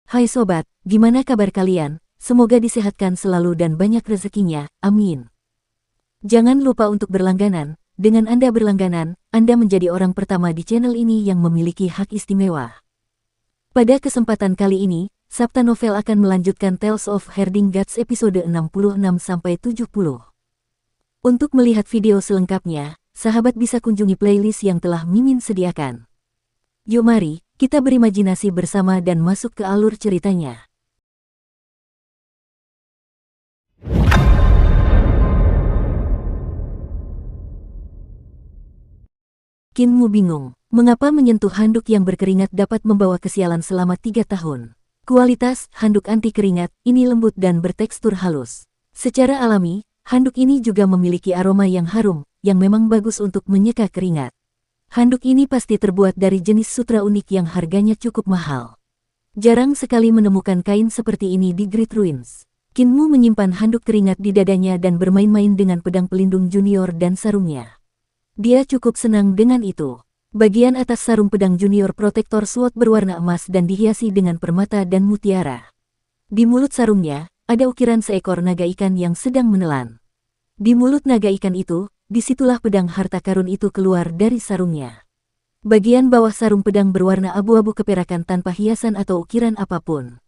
Hai sobat, gimana kabar kalian? Semoga disehatkan selalu dan banyak rezekinya, amin. Jangan lupa untuk berlangganan. Dengan Anda berlangganan, Anda menjadi orang pertama di channel ini yang memiliki hak istimewa. Pada kesempatan kali ini, Sabta Novel akan melanjutkan Tales of Herding Gods episode 66-70. Untuk melihat video selengkapnya, sahabat bisa kunjungi playlist yang telah Mimin sediakan. Yuk mari, kita berimajinasi bersama dan masuk ke alur ceritanya. Kinmu bingung, mengapa menyentuh handuk yang berkeringat dapat membawa kesialan selama 3 tahun. Kualitas handuk anti keringat ini lembut dan bertekstur halus. Secara alami, handuk ini juga memiliki aroma yang harum, yang memang bagus untuk menyeka keringat. Handuk ini pasti terbuat dari jenis sutra unik yang harganya cukup mahal. Jarang sekali menemukan kain seperti ini di Great Ruins. Kinmu menyimpan handuk keringat di dadanya dan bermain-main dengan pedang pelindung junior dan sarungnya. Dia cukup senang dengan itu. Bagian atas sarung pedang junior protektor sword berwarna emas dan dihiasi dengan permata dan mutiara. Di mulut sarungnya, ada ukiran seekor naga ikan yang sedang menelan. Di mulut naga ikan itu, disitulah pedang harta karun itu keluar dari sarungnya. Bagian bawah sarung pedang berwarna abu-abu keperakan tanpa hiasan atau ukiran apapun.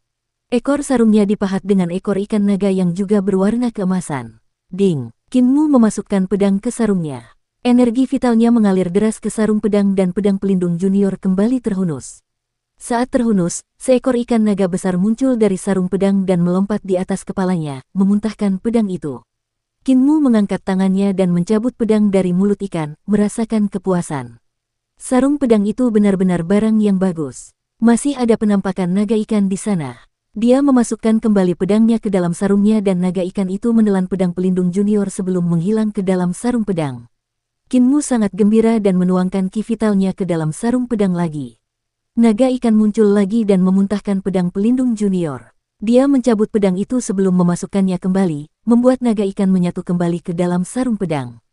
Ekor sarungnya dipahat dengan ekor ikan naga yang juga berwarna keemasan. Ding! Kinmu memasukkan pedang ke sarungnya. Energi vitalnya mengalir deras ke sarung pedang dan pedang pelindung junior kembali terhunus. Saat terhunus, seekor ikan naga besar muncul dari sarung pedang dan melompat di atas kepalanya, memuntahkan pedang itu. Kinmu mengangkat tangannya dan mencabut pedang dari mulut ikan, merasakan kepuasan. Sarung pedang itu benar-benar barang yang bagus. Masih ada penampakan naga ikan di sana. Dia memasukkan kembali pedangnya ke dalam sarungnya dan naga ikan itu menelan pedang pelindung junior sebelum menghilang ke dalam sarung pedang. Kinmu sangat gembira dan menuangkan ki vitalnya ke dalam sarung pedang lagi. Naga ikan muncul lagi dan memuntahkan pedang pelindung junior. Dia mencabut pedang itu sebelum memasukkannya kembali, membuat naga ikan menyatu kembali ke dalam sarung pedang.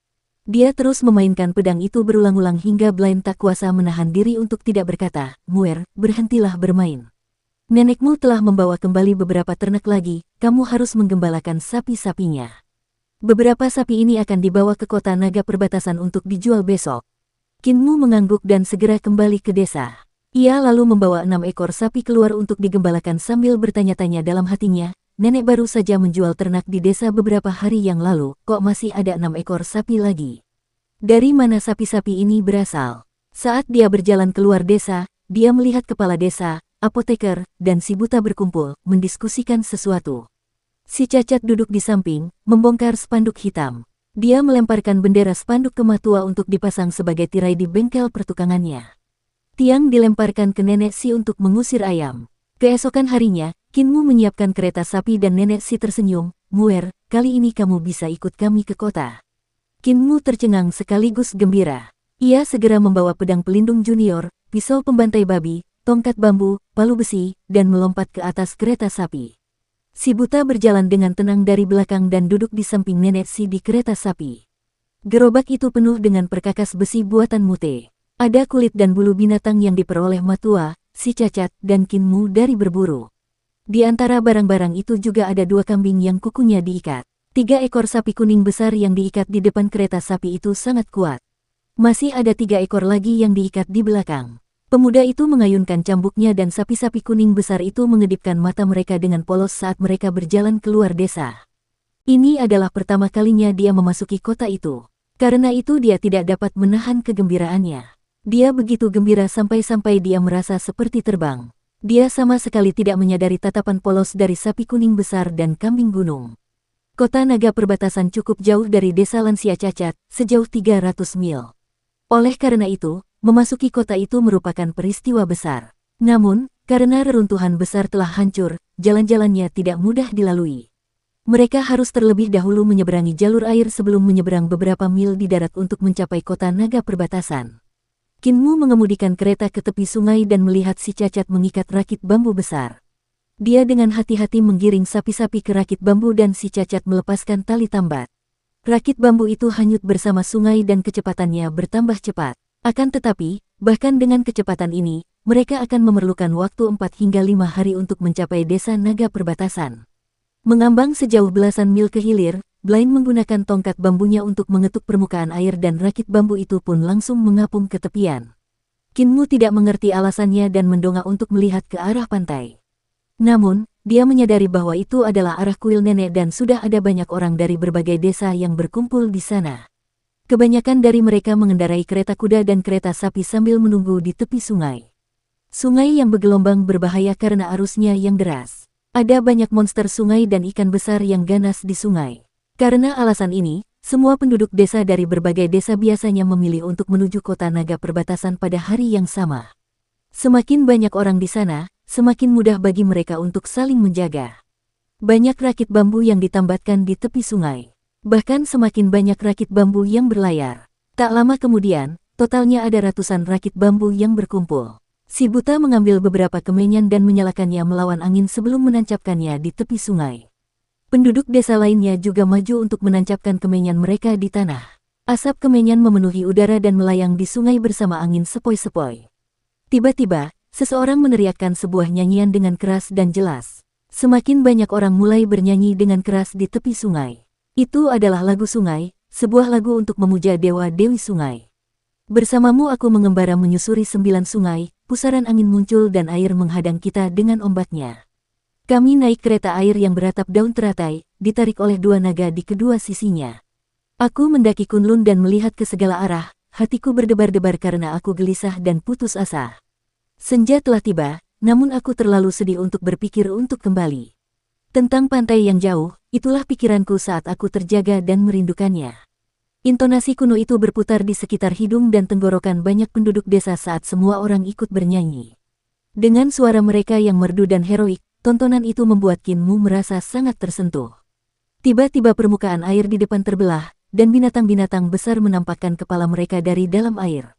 Dia terus memainkan pedang itu berulang-ulang hingga Blaine tak kuasa menahan diri untuk tidak berkata, "Muir, berhentilah bermain. Nenekmu telah membawa kembali beberapa ternak lagi, kamu harus menggembalakan sapi-sapinya. Beberapa sapi ini akan dibawa ke kota naga perbatasan untuk dijual besok." Kinmu mengangguk dan segera kembali ke desa. Ia lalu membawa 6 ekor sapi keluar untuk digembalakan sambil bertanya-tanya dalam hatinya, nenek baru saja menjual ternak di desa beberapa hari yang lalu, kok masih ada 6 ekor sapi lagi? Dari mana sapi-sapi ini berasal? Saat dia berjalan keluar desa, dia melihat kepala desa, apoteker, dan si buta berkumpul, mendiskusikan sesuatu. Si cacat duduk di samping, membongkar spanduk hitam. Dia melemparkan bendera spanduk ke matua untuk dipasang sebagai tirai di bengkel pertukangannya. Tiang dilemparkan ke nenek si untuk mengusir ayam. Keesokan harinya, Kinmu menyiapkan kereta sapi dan nenek si tersenyum, "Muir, kali ini kamu bisa ikut kami ke kota." Kinmu tercengang sekaligus gembira. Ia segera membawa pedang pelindung junior, pisau pembantai babi, tongkat bambu, palu besi, dan melompat ke atas kereta sapi. Si buta berjalan dengan tenang dari belakang dan duduk di samping nenek si di kereta sapi. Gerobak itu penuh dengan perkakas besi buatan Mute. Ada kulit dan bulu binatang yang diperoleh matua, si cacat, dan Kinmu dari berburu. Di antara barang-barang itu juga ada 2 kambing yang kukunya diikat. 3 ekor sapi kuning besar yang diikat di depan kereta sapi itu sangat kuat. Masih ada 3 ekor lagi yang diikat di belakang. Pemuda itu mengayunkan cambuknya dan sapi-sapi kuning besar itu mengedipkan mata mereka dengan polos saat mereka berjalan keluar desa. Ini adalah pertama kalinya dia memasuki kota itu. Karena itu dia tidak dapat menahan kegembiraannya. Dia begitu gembira sampai-sampai dia merasa seperti terbang. Dia sama sekali tidak menyadari tatapan polos dari sapi kuning besar dan kambing gunung. Kota naga perbatasan cukup jauh dari desa lansia cacat, sejauh 300 mil. Oleh karena itu, memasuki kota itu merupakan peristiwa besar. Namun, karena reruntuhan besar telah hancur, jalan-jalannya tidak mudah dilalui. Mereka harus terlebih dahulu menyeberangi jalur air sebelum menyeberang beberapa mil di darat untuk mencapai kota naga perbatasan. Kinmu mengemudikan kereta ke tepi sungai dan melihat si cacat mengikat rakit bambu besar. Dia dengan hati-hati menggiring sapi-sapi ke rakit bambu dan si cacat melepaskan tali tambat. Rakit bambu itu hanyut bersama sungai dan kecepatannya bertambah cepat. Akan tetapi, bahkan dengan kecepatan ini, mereka akan memerlukan waktu 4 hingga 5 hari untuk mencapai desa naga perbatasan. Mengambang sejauh belasan mil ke hilir, Blaine menggunakan tongkat bambunya untuk mengetuk permukaan air dan rakit bambu itu pun langsung mengapung ke tepian. Kinmu tidak mengerti alasannya dan mendongak untuk melihat ke arah pantai. Namun, dia menyadari bahwa itu adalah arah kuil nenek dan sudah ada banyak orang dari berbagai desa yang berkumpul di sana. Kebanyakan dari mereka mengendarai kereta kuda dan kereta sapi sambil menunggu di tepi sungai. Sungai yang bergelombang berbahaya karena arusnya yang deras. Ada banyak monster sungai dan ikan besar yang ganas di sungai. Karena alasan ini, semua penduduk desa dari berbagai desa biasanya memilih untuk menuju kota naga perbatasan pada hari yang sama. Semakin banyak orang di sana, semakin mudah bagi mereka untuk saling menjaga. Banyak rakit bambu yang ditambatkan di tepi sungai. Bahkan semakin banyak rakit bambu yang berlayar. Tak lama kemudian, totalnya ada ratusan rakit bambu yang berkumpul. Si buta mengambil beberapa kemenyan dan menyalakannya melawan angin sebelum menancapkannya di tepi sungai. Penduduk desa lainnya juga maju untuk menancapkan kemenyan mereka di tanah. Asap kemenyan memenuhi udara dan melayang di sungai bersama angin sepoi-sepoi. Tiba-tiba, seseorang meneriakkan sebuah nyanyian dengan keras dan jelas. Semakin banyak orang mulai bernyanyi dengan keras di tepi sungai. Itu adalah lagu sungai, sebuah lagu untuk memuja dewa-dewi sungai. Bersamamu aku mengembara menyusuri 9 sungai, pusaran angin muncul dan air menghadang kita dengan ombaknya. Kami naik kereta air yang beratap daun teratai, ditarik oleh 2 naga di kedua sisinya. Aku mendaki Kunlun dan melihat ke segala arah, hatiku berdebar-debar karena aku gelisah dan putus asa. Senja telah tiba, namun aku terlalu sedih untuk berpikir untuk kembali. Tentang pantai yang jauh, itulah pikiranku saat aku terjaga dan merindukannya. Intonasi kuno itu berputar di sekitar hidung dan tenggorokan banyak penduduk desa saat semua orang ikut bernyanyi. Dengan suara mereka yang merdu dan heroik, tontonan itu membuat Kinmu merasa sangat tersentuh. Tiba-tiba permukaan air di depan terbelah, dan binatang-binatang besar menampakkan kepala mereka dari dalam air.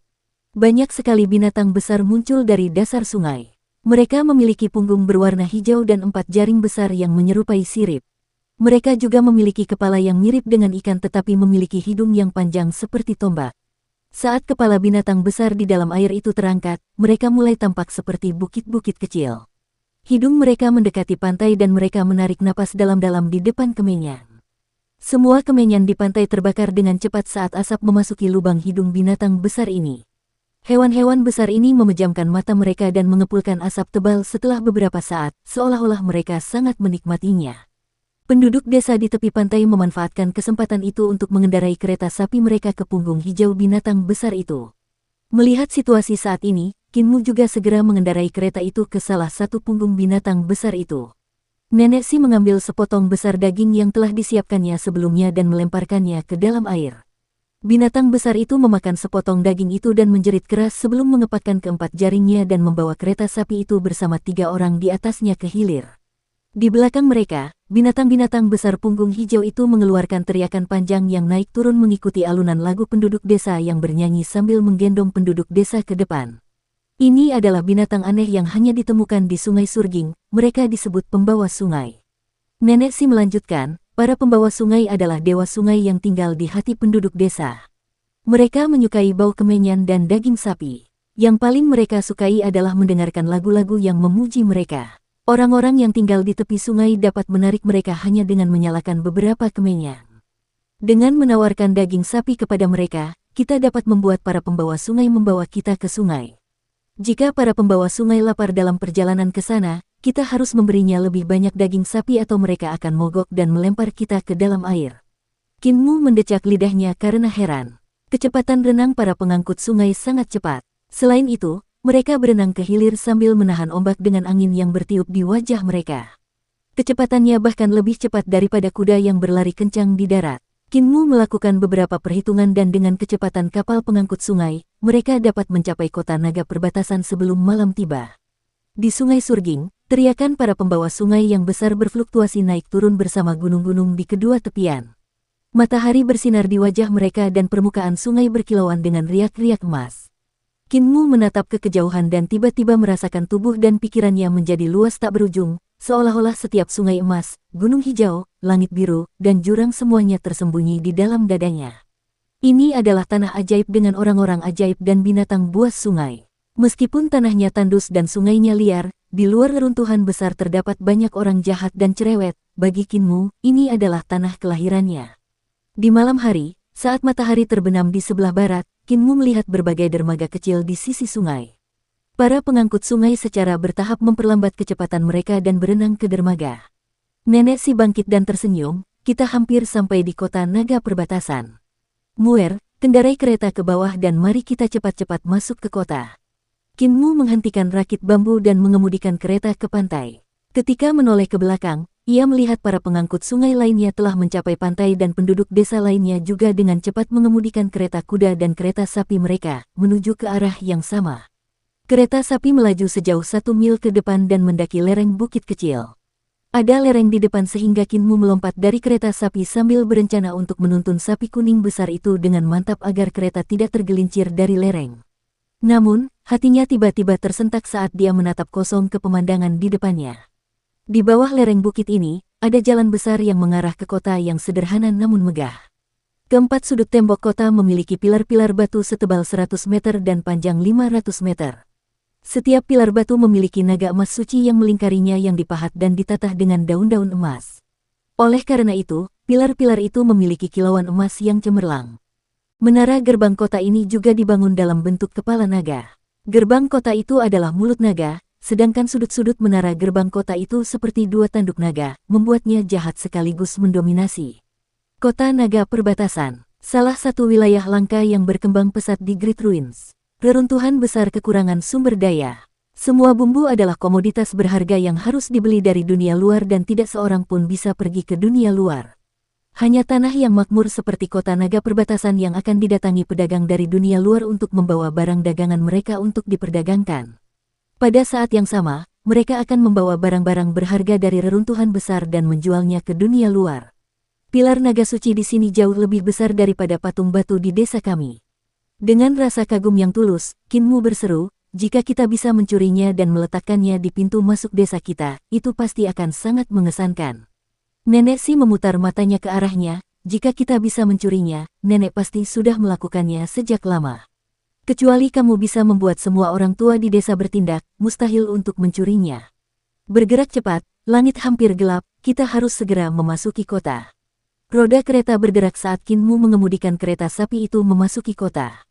Banyak sekali binatang besar muncul dari dasar sungai. Mereka memiliki punggung berwarna hijau dan 4 jaring besar yang menyerupai sirip. Mereka juga memiliki kepala yang mirip dengan ikan tetapi memiliki hidung yang panjang seperti tombak. Saat kepala binatang besar di dalam air itu terangkat, mereka mulai tampak seperti bukit-bukit kecil. Hidung mereka mendekati pantai dan mereka menarik napas dalam-dalam di depan kemenyan. Semua kemenyan di pantai terbakar dengan cepat saat asap memasuki lubang hidung binatang besar ini. Hewan-hewan besar ini memejamkan mata mereka dan mengepulkan asap tebal setelah beberapa saat, seolah-olah mereka sangat menikmatinya. Penduduk desa di tepi pantai memanfaatkan kesempatan itu untuk mengendarai kereta sapi mereka ke punggung hijau binatang besar itu. Melihat situasi saat ini, Kinmu juga segera mengendarai kereta itu ke salah satu punggung binatang besar itu. Nenek Si mengambil sepotong besar daging yang telah disiapkannya sebelumnya dan melemparkannya ke dalam air. Binatang besar itu memakan sepotong daging itu dan menjerit keras sebelum mengepakkan keempat jaringnya dan membawa kereta sapi itu bersama 3 orang di atasnya ke hilir. Di belakang mereka, binatang-binatang besar punggung hijau itu mengeluarkan teriakan panjang yang naik turun mengikuti alunan lagu penduduk desa yang bernyanyi sambil menggendong penduduk desa ke depan. Ini adalah binatang aneh yang hanya ditemukan di Sungai Surging, mereka disebut pembawa sungai. Nenek Si melanjutkan, para pembawa sungai adalah dewa sungai yang tinggal di hati penduduk desa. Mereka menyukai bau kemenyan dan daging sapi. Yang paling mereka sukai adalah mendengarkan lagu-lagu yang memuji mereka. Orang-orang yang tinggal di tepi sungai dapat menarik mereka hanya dengan menyalakan beberapa kemenyan. Dengan menawarkan daging sapi kepada mereka, kita dapat membuat para pembawa sungai membawa kita ke sungai. Jika para pembawa sungai lapar dalam perjalanan ke sana, kita harus memberinya lebih banyak daging sapi atau mereka akan mogok dan melempar kita ke dalam air. Kinmu mendecak lidahnya karena heran. Kecepatan renang para pengangkut sungai sangat cepat. Selain itu, mereka berenang ke hilir sambil menahan ombak dengan angin yang bertiup di wajah mereka. Kecepatannya bahkan lebih cepat daripada kuda yang berlari kencang di darat. Kinmu melakukan beberapa perhitungan dan dengan kecepatan kapal pengangkut sungai, mereka dapat mencapai kota naga perbatasan sebelum malam tiba. Di Sungai Surging, teriakan para pembawa sungai yang besar berfluktuasi naik turun bersama gunung-gunung di kedua tepian. Matahari bersinar di wajah mereka dan permukaan sungai berkilauan dengan riak-riak emas. Kinmu menatap ke kejauhan dan tiba-tiba merasakan tubuh dan pikirannya menjadi luas tak berujung, seolah-olah setiap sungai emas, gunung hijau, langit biru, dan jurang semuanya tersembunyi di dalam dadanya. Ini adalah tanah ajaib dengan orang-orang ajaib dan binatang buas sungai. Meskipun tanahnya tandus dan sungainya liar, di luar reruntuhan besar terdapat banyak orang jahat dan cerewet. Bagi Kinmu, ini adalah tanah kelahirannya. Di malam hari, saat matahari terbenam di sebelah barat, Kinmu melihat berbagai dermaga kecil di sisi sungai. Para pengangkut sungai secara bertahap memperlambat kecepatan mereka dan berenang ke dermaga. Nenek si bangkit dan tersenyum, kita hampir sampai di kota naga perbatasan. Muer, kendarai kereta ke bawah dan mari kita cepat-cepat masuk ke kota. Kinmu menghentikan rakit bambu dan mengemudikan kereta ke pantai. Ketika menoleh ke belakang, ia melihat para pengangkut sungai lainnya telah mencapai pantai dan penduduk desa lainnya juga dengan cepat mengemudikan kereta kuda dan kereta sapi mereka, menuju ke arah yang sama. Kereta sapi melaju sejauh 1 mil ke depan dan mendaki lereng bukit kecil. Ada lereng di depan sehingga Kinmu melompat dari kereta sapi sambil berencana untuk menuntun sapi kuning besar itu dengan mantap agar kereta tidak tergelincir dari lereng. Namun, hatinya tiba-tiba tersentak saat dia menatap kosong ke pemandangan di depannya. Di bawah lereng bukit ini, ada jalan besar yang mengarah ke kota yang sederhana namun megah. Keempat sudut tembok kota memiliki pilar-pilar batu setebal 100 meter dan panjang 500 meter. Setiap pilar batu memiliki naga emas suci yang melingkarinya yang dipahat dan ditatah dengan daun-daun emas. Oleh karena itu, pilar-pilar itu memiliki kilauan emas yang cemerlang. Menara gerbang kota ini juga dibangun dalam bentuk kepala naga. Gerbang kota itu adalah mulut naga, sedangkan sudut-sudut menara gerbang kota itu seperti dua tanduk naga, membuatnya jahat sekaligus mendominasi. Kota naga perbatasan, salah satu wilayah langka yang berkembang pesat di Great Ruins. Reruntuhan besar kekurangan sumber daya. Semua bumbu adalah komoditas berharga yang harus dibeli dari dunia luar dan tidak seorang pun bisa pergi ke dunia luar. Hanya tanah yang makmur seperti kota naga perbatasan yang akan didatangi pedagang dari dunia luar untuk membawa barang dagangan mereka untuk diperdagangkan. Pada saat yang sama, mereka akan membawa barang-barang berharga dari reruntuhan besar dan menjualnya ke dunia luar. Pilar naga suci di sini jauh lebih besar daripada patung batu di desa kami. Dengan rasa kagum yang tulus, Kinmu berseru, jika kita bisa mencurinya dan meletakkannya di pintu masuk desa kita, itu pasti akan sangat mengesankan. Nenek si memutar matanya ke arahnya, jika kita bisa mencurinya, nenek pasti sudah melakukannya sejak lama. Kecuali kamu bisa membuat semua orang tua di desa bertindak, mustahil untuk mencurinya. Bergerak cepat, langit hampir gelap, kita harus segera memasuki kota. Roda kereta bergerak saat Kinmu mengemudikan kereta sapi itu memasuki kota.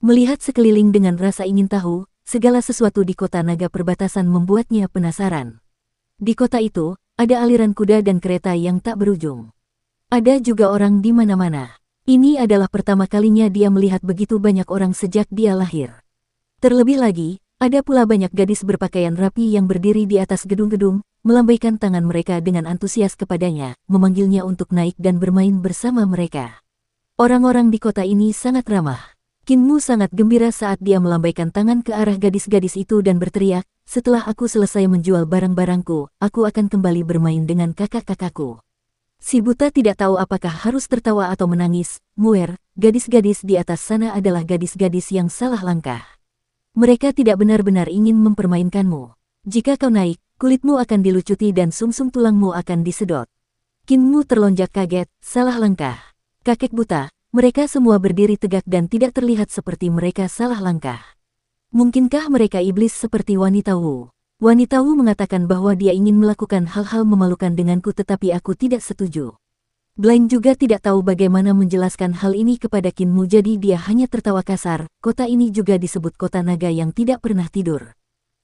Melihat sekeliling dengan rasa ingin tahu, segala sesuatu di kota naga perbatasan membuatnya penasaran. Di kota itu, ada aliran kuda dan kereta yang tak berujung. Ada juga orang di mana-mana. Ini adalah pertama kalinya dia melihat begitu banyak orang sejak dia lahir. Terlebih lagi, ada pula banyak gadis berpakaian rapi yang berdiri di atas gedung-gedung, melambaikan tangan mereka dengan antusias kepadanya, memanggilnya untuk naik dan bermain bersama mereka. Orang-orang di kota ini sangat ramah. Kinmu sangat gembira saat dia melambaikan tangan ke arah gadis-gadis itu dan berteriak, setelah aku selesai menjual barang-barangku, aku akan kembali bermain dengan kakak-kakakku. Si buta tidak tahu apakah harus tertawa atau menangis. Muer, gadis-gadis di atas sana adalah gadis-gadis yang salah langkah. Mereka tidak benar-benar ingin mempermainkanmu. Jika kau naik, kulitmu akan dilucuti dan sumsum tulangmu akan disedot. Kinmu terlonjak kaget, salah langkah. Kakek buta, mereka semua berdiri tegak dan tidak terlihat seperti mereka salah langkah. Mungkinkah mereka iblis seperti wanita Wu? Wanita Wu mengatakan bahwa dia ingin melakukan hal-hal memalukan denganku tetapi aku tidak setuju. Blaine juga tidak tahu bagaimana menjelaskan hal ini kepada Kinmu jadi dia hanya tertawa kasar. Kota ini juga disebut kota naga yang tidak pernah tidur.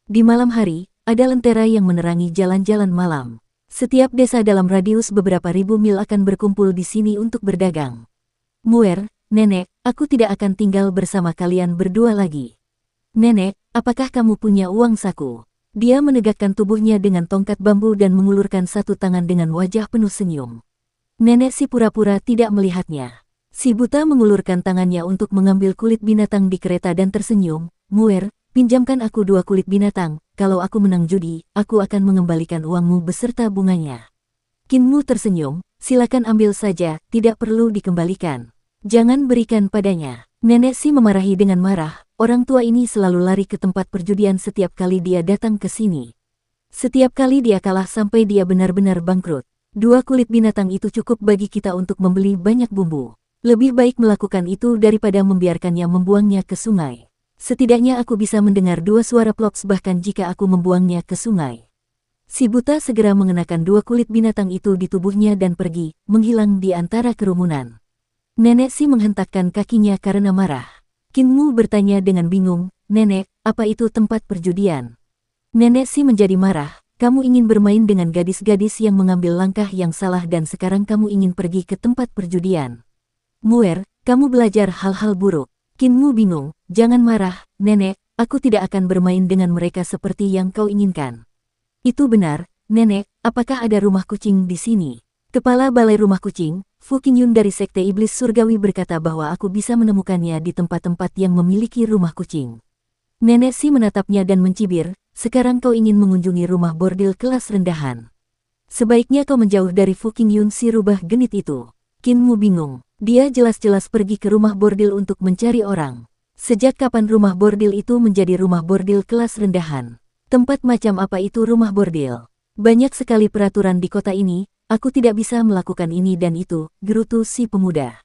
Di malam hari, ada lentera yang menerangi jalan-jalan malam. Setiap desa dalam radius beberapa ribu mil akan berkumpul di sini untuk berdagang. Muer, nenek, aku tidak akan tinggal bersama kalian berdua lagi. Nenek, apakah kamu punya uang saku? Dia menegakkan tubuhnya dengan tongkat bambu dan mengulurkan satu tangan dengan wajah penuh senyum. Nenek si pura-pura tidak melihatnya. Si buta mengulurkan tangannya untuk mengambil kulit binatang di kereta dan tersenyum. Muer, pinjamkan aku 2 kulit binatang, kalau aku menang judi, aku akan mengembalikan uangmu beserta bunganya. Kinmu tersenyum, silakan ambil saja, tidak perlu dikembalikan. Jangan berikan padanya. Nenek si memarahi dengan marah, orang tua ini selalu lari ke tempat perjudian setiap kali dia datang ke sini. Setiap kali dia kalah sampai dia benar-benar bangkrut. 2 kulit binatang itu cukup bagi kita untuk membeli banyak bumbu. Lebih baik melakukan itu daripada membiarkannya membuangnya ke sungai. Setidaknya aku bisa mendengar dua suara plops bahkan jika aku membuangnya ke sungai. Si buta segera mengenakan dua kulit binatang itu di tubuhnya dan pergi, menghilang di antara kerumunan. Nenek Si menghentakkan kakinya karena marah. Kinmu bertanya dengan bingung, "Nenek, apa itu tempat perjudian?" Nenek Si menjadi marah, "Kamu ingin bermain dengan gadis-gadis yang mengambil langkah yang salah dan sekarang kamu ingin pergi ke tempat perjudian. Muer, kamu belajar hal-hal buruk." Kinmu bingung, "Jangan marah, Nenek, aku tidak akan bermain dengan mereka seperti yang kau inginkan." "Itu benar, Nenek, apakah ada rumah kucing di sini?" Kepala Balai Rumah Kucing, Fu Qingyun dari Sekte Iblis Surgawi berkata bahwa aku bisa menemukannya di tempat-tempat yang memiliki rumah kucing. Nenek Si menatapnya dan mencibir, "Sekarang kau ingin mengunjungi rumah bordil kelas rendahan. Sebaiknya kau menjauh dari Fu Qingyun si rubah genit itu." Kinmu bingung, dia jelas-jelas pergi ke rumah bordil untuk mencari orang. Sejak kapan rumah bordil itu menjadi rumah bordil kelas rendahan? Tempat macam apa itu rumah bordil? Banyak sekali peraturan di kota ini, aku tidak bisa melakukan ini dan itu, gerutu si pemuda.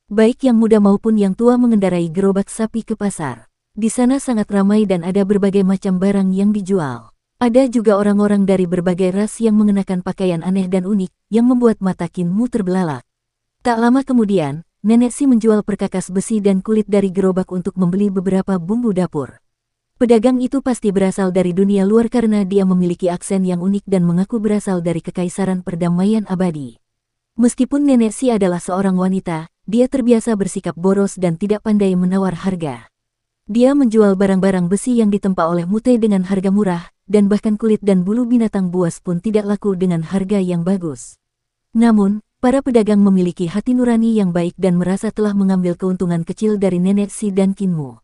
Baik yang muda maupun yang tua mengendarai gerobak sapi ke pasar. Di sana sangat ramai dan ada berbagai macam barang yang dijual. Ada juga orang-orang dari berbagai ras yang mengenakan pakaian aneh dan unik, yang membuat mata Kinmu terbelalak. Tak lama kemudian, Nenek Si menjual perkakas besi dan kulit dari gerobak untuk membeli beberapa bumbu dapur. Pedagang itu pasti berasal dari dunia luar karena dia memiliki aksen yang unik dan mengaku berasal dari Kekaisaran Perdamaian Abadi. Meskipun Nenek Si adalah seorang wanita, dia terbiasa bersikap boros dan tidak pandai menawar harga. Dia menjual barang-barang besi yang ditempa oleh Mute dengan harga murah, dan bahkan kulit dan bulu binatang buas pun tidak laku dengan harga yang bagus. Namun, para pedagang memiliki hati nurani yang baik dan merasa telah mengambil keuntungan kecil dari Nenek Si dan Kinmu.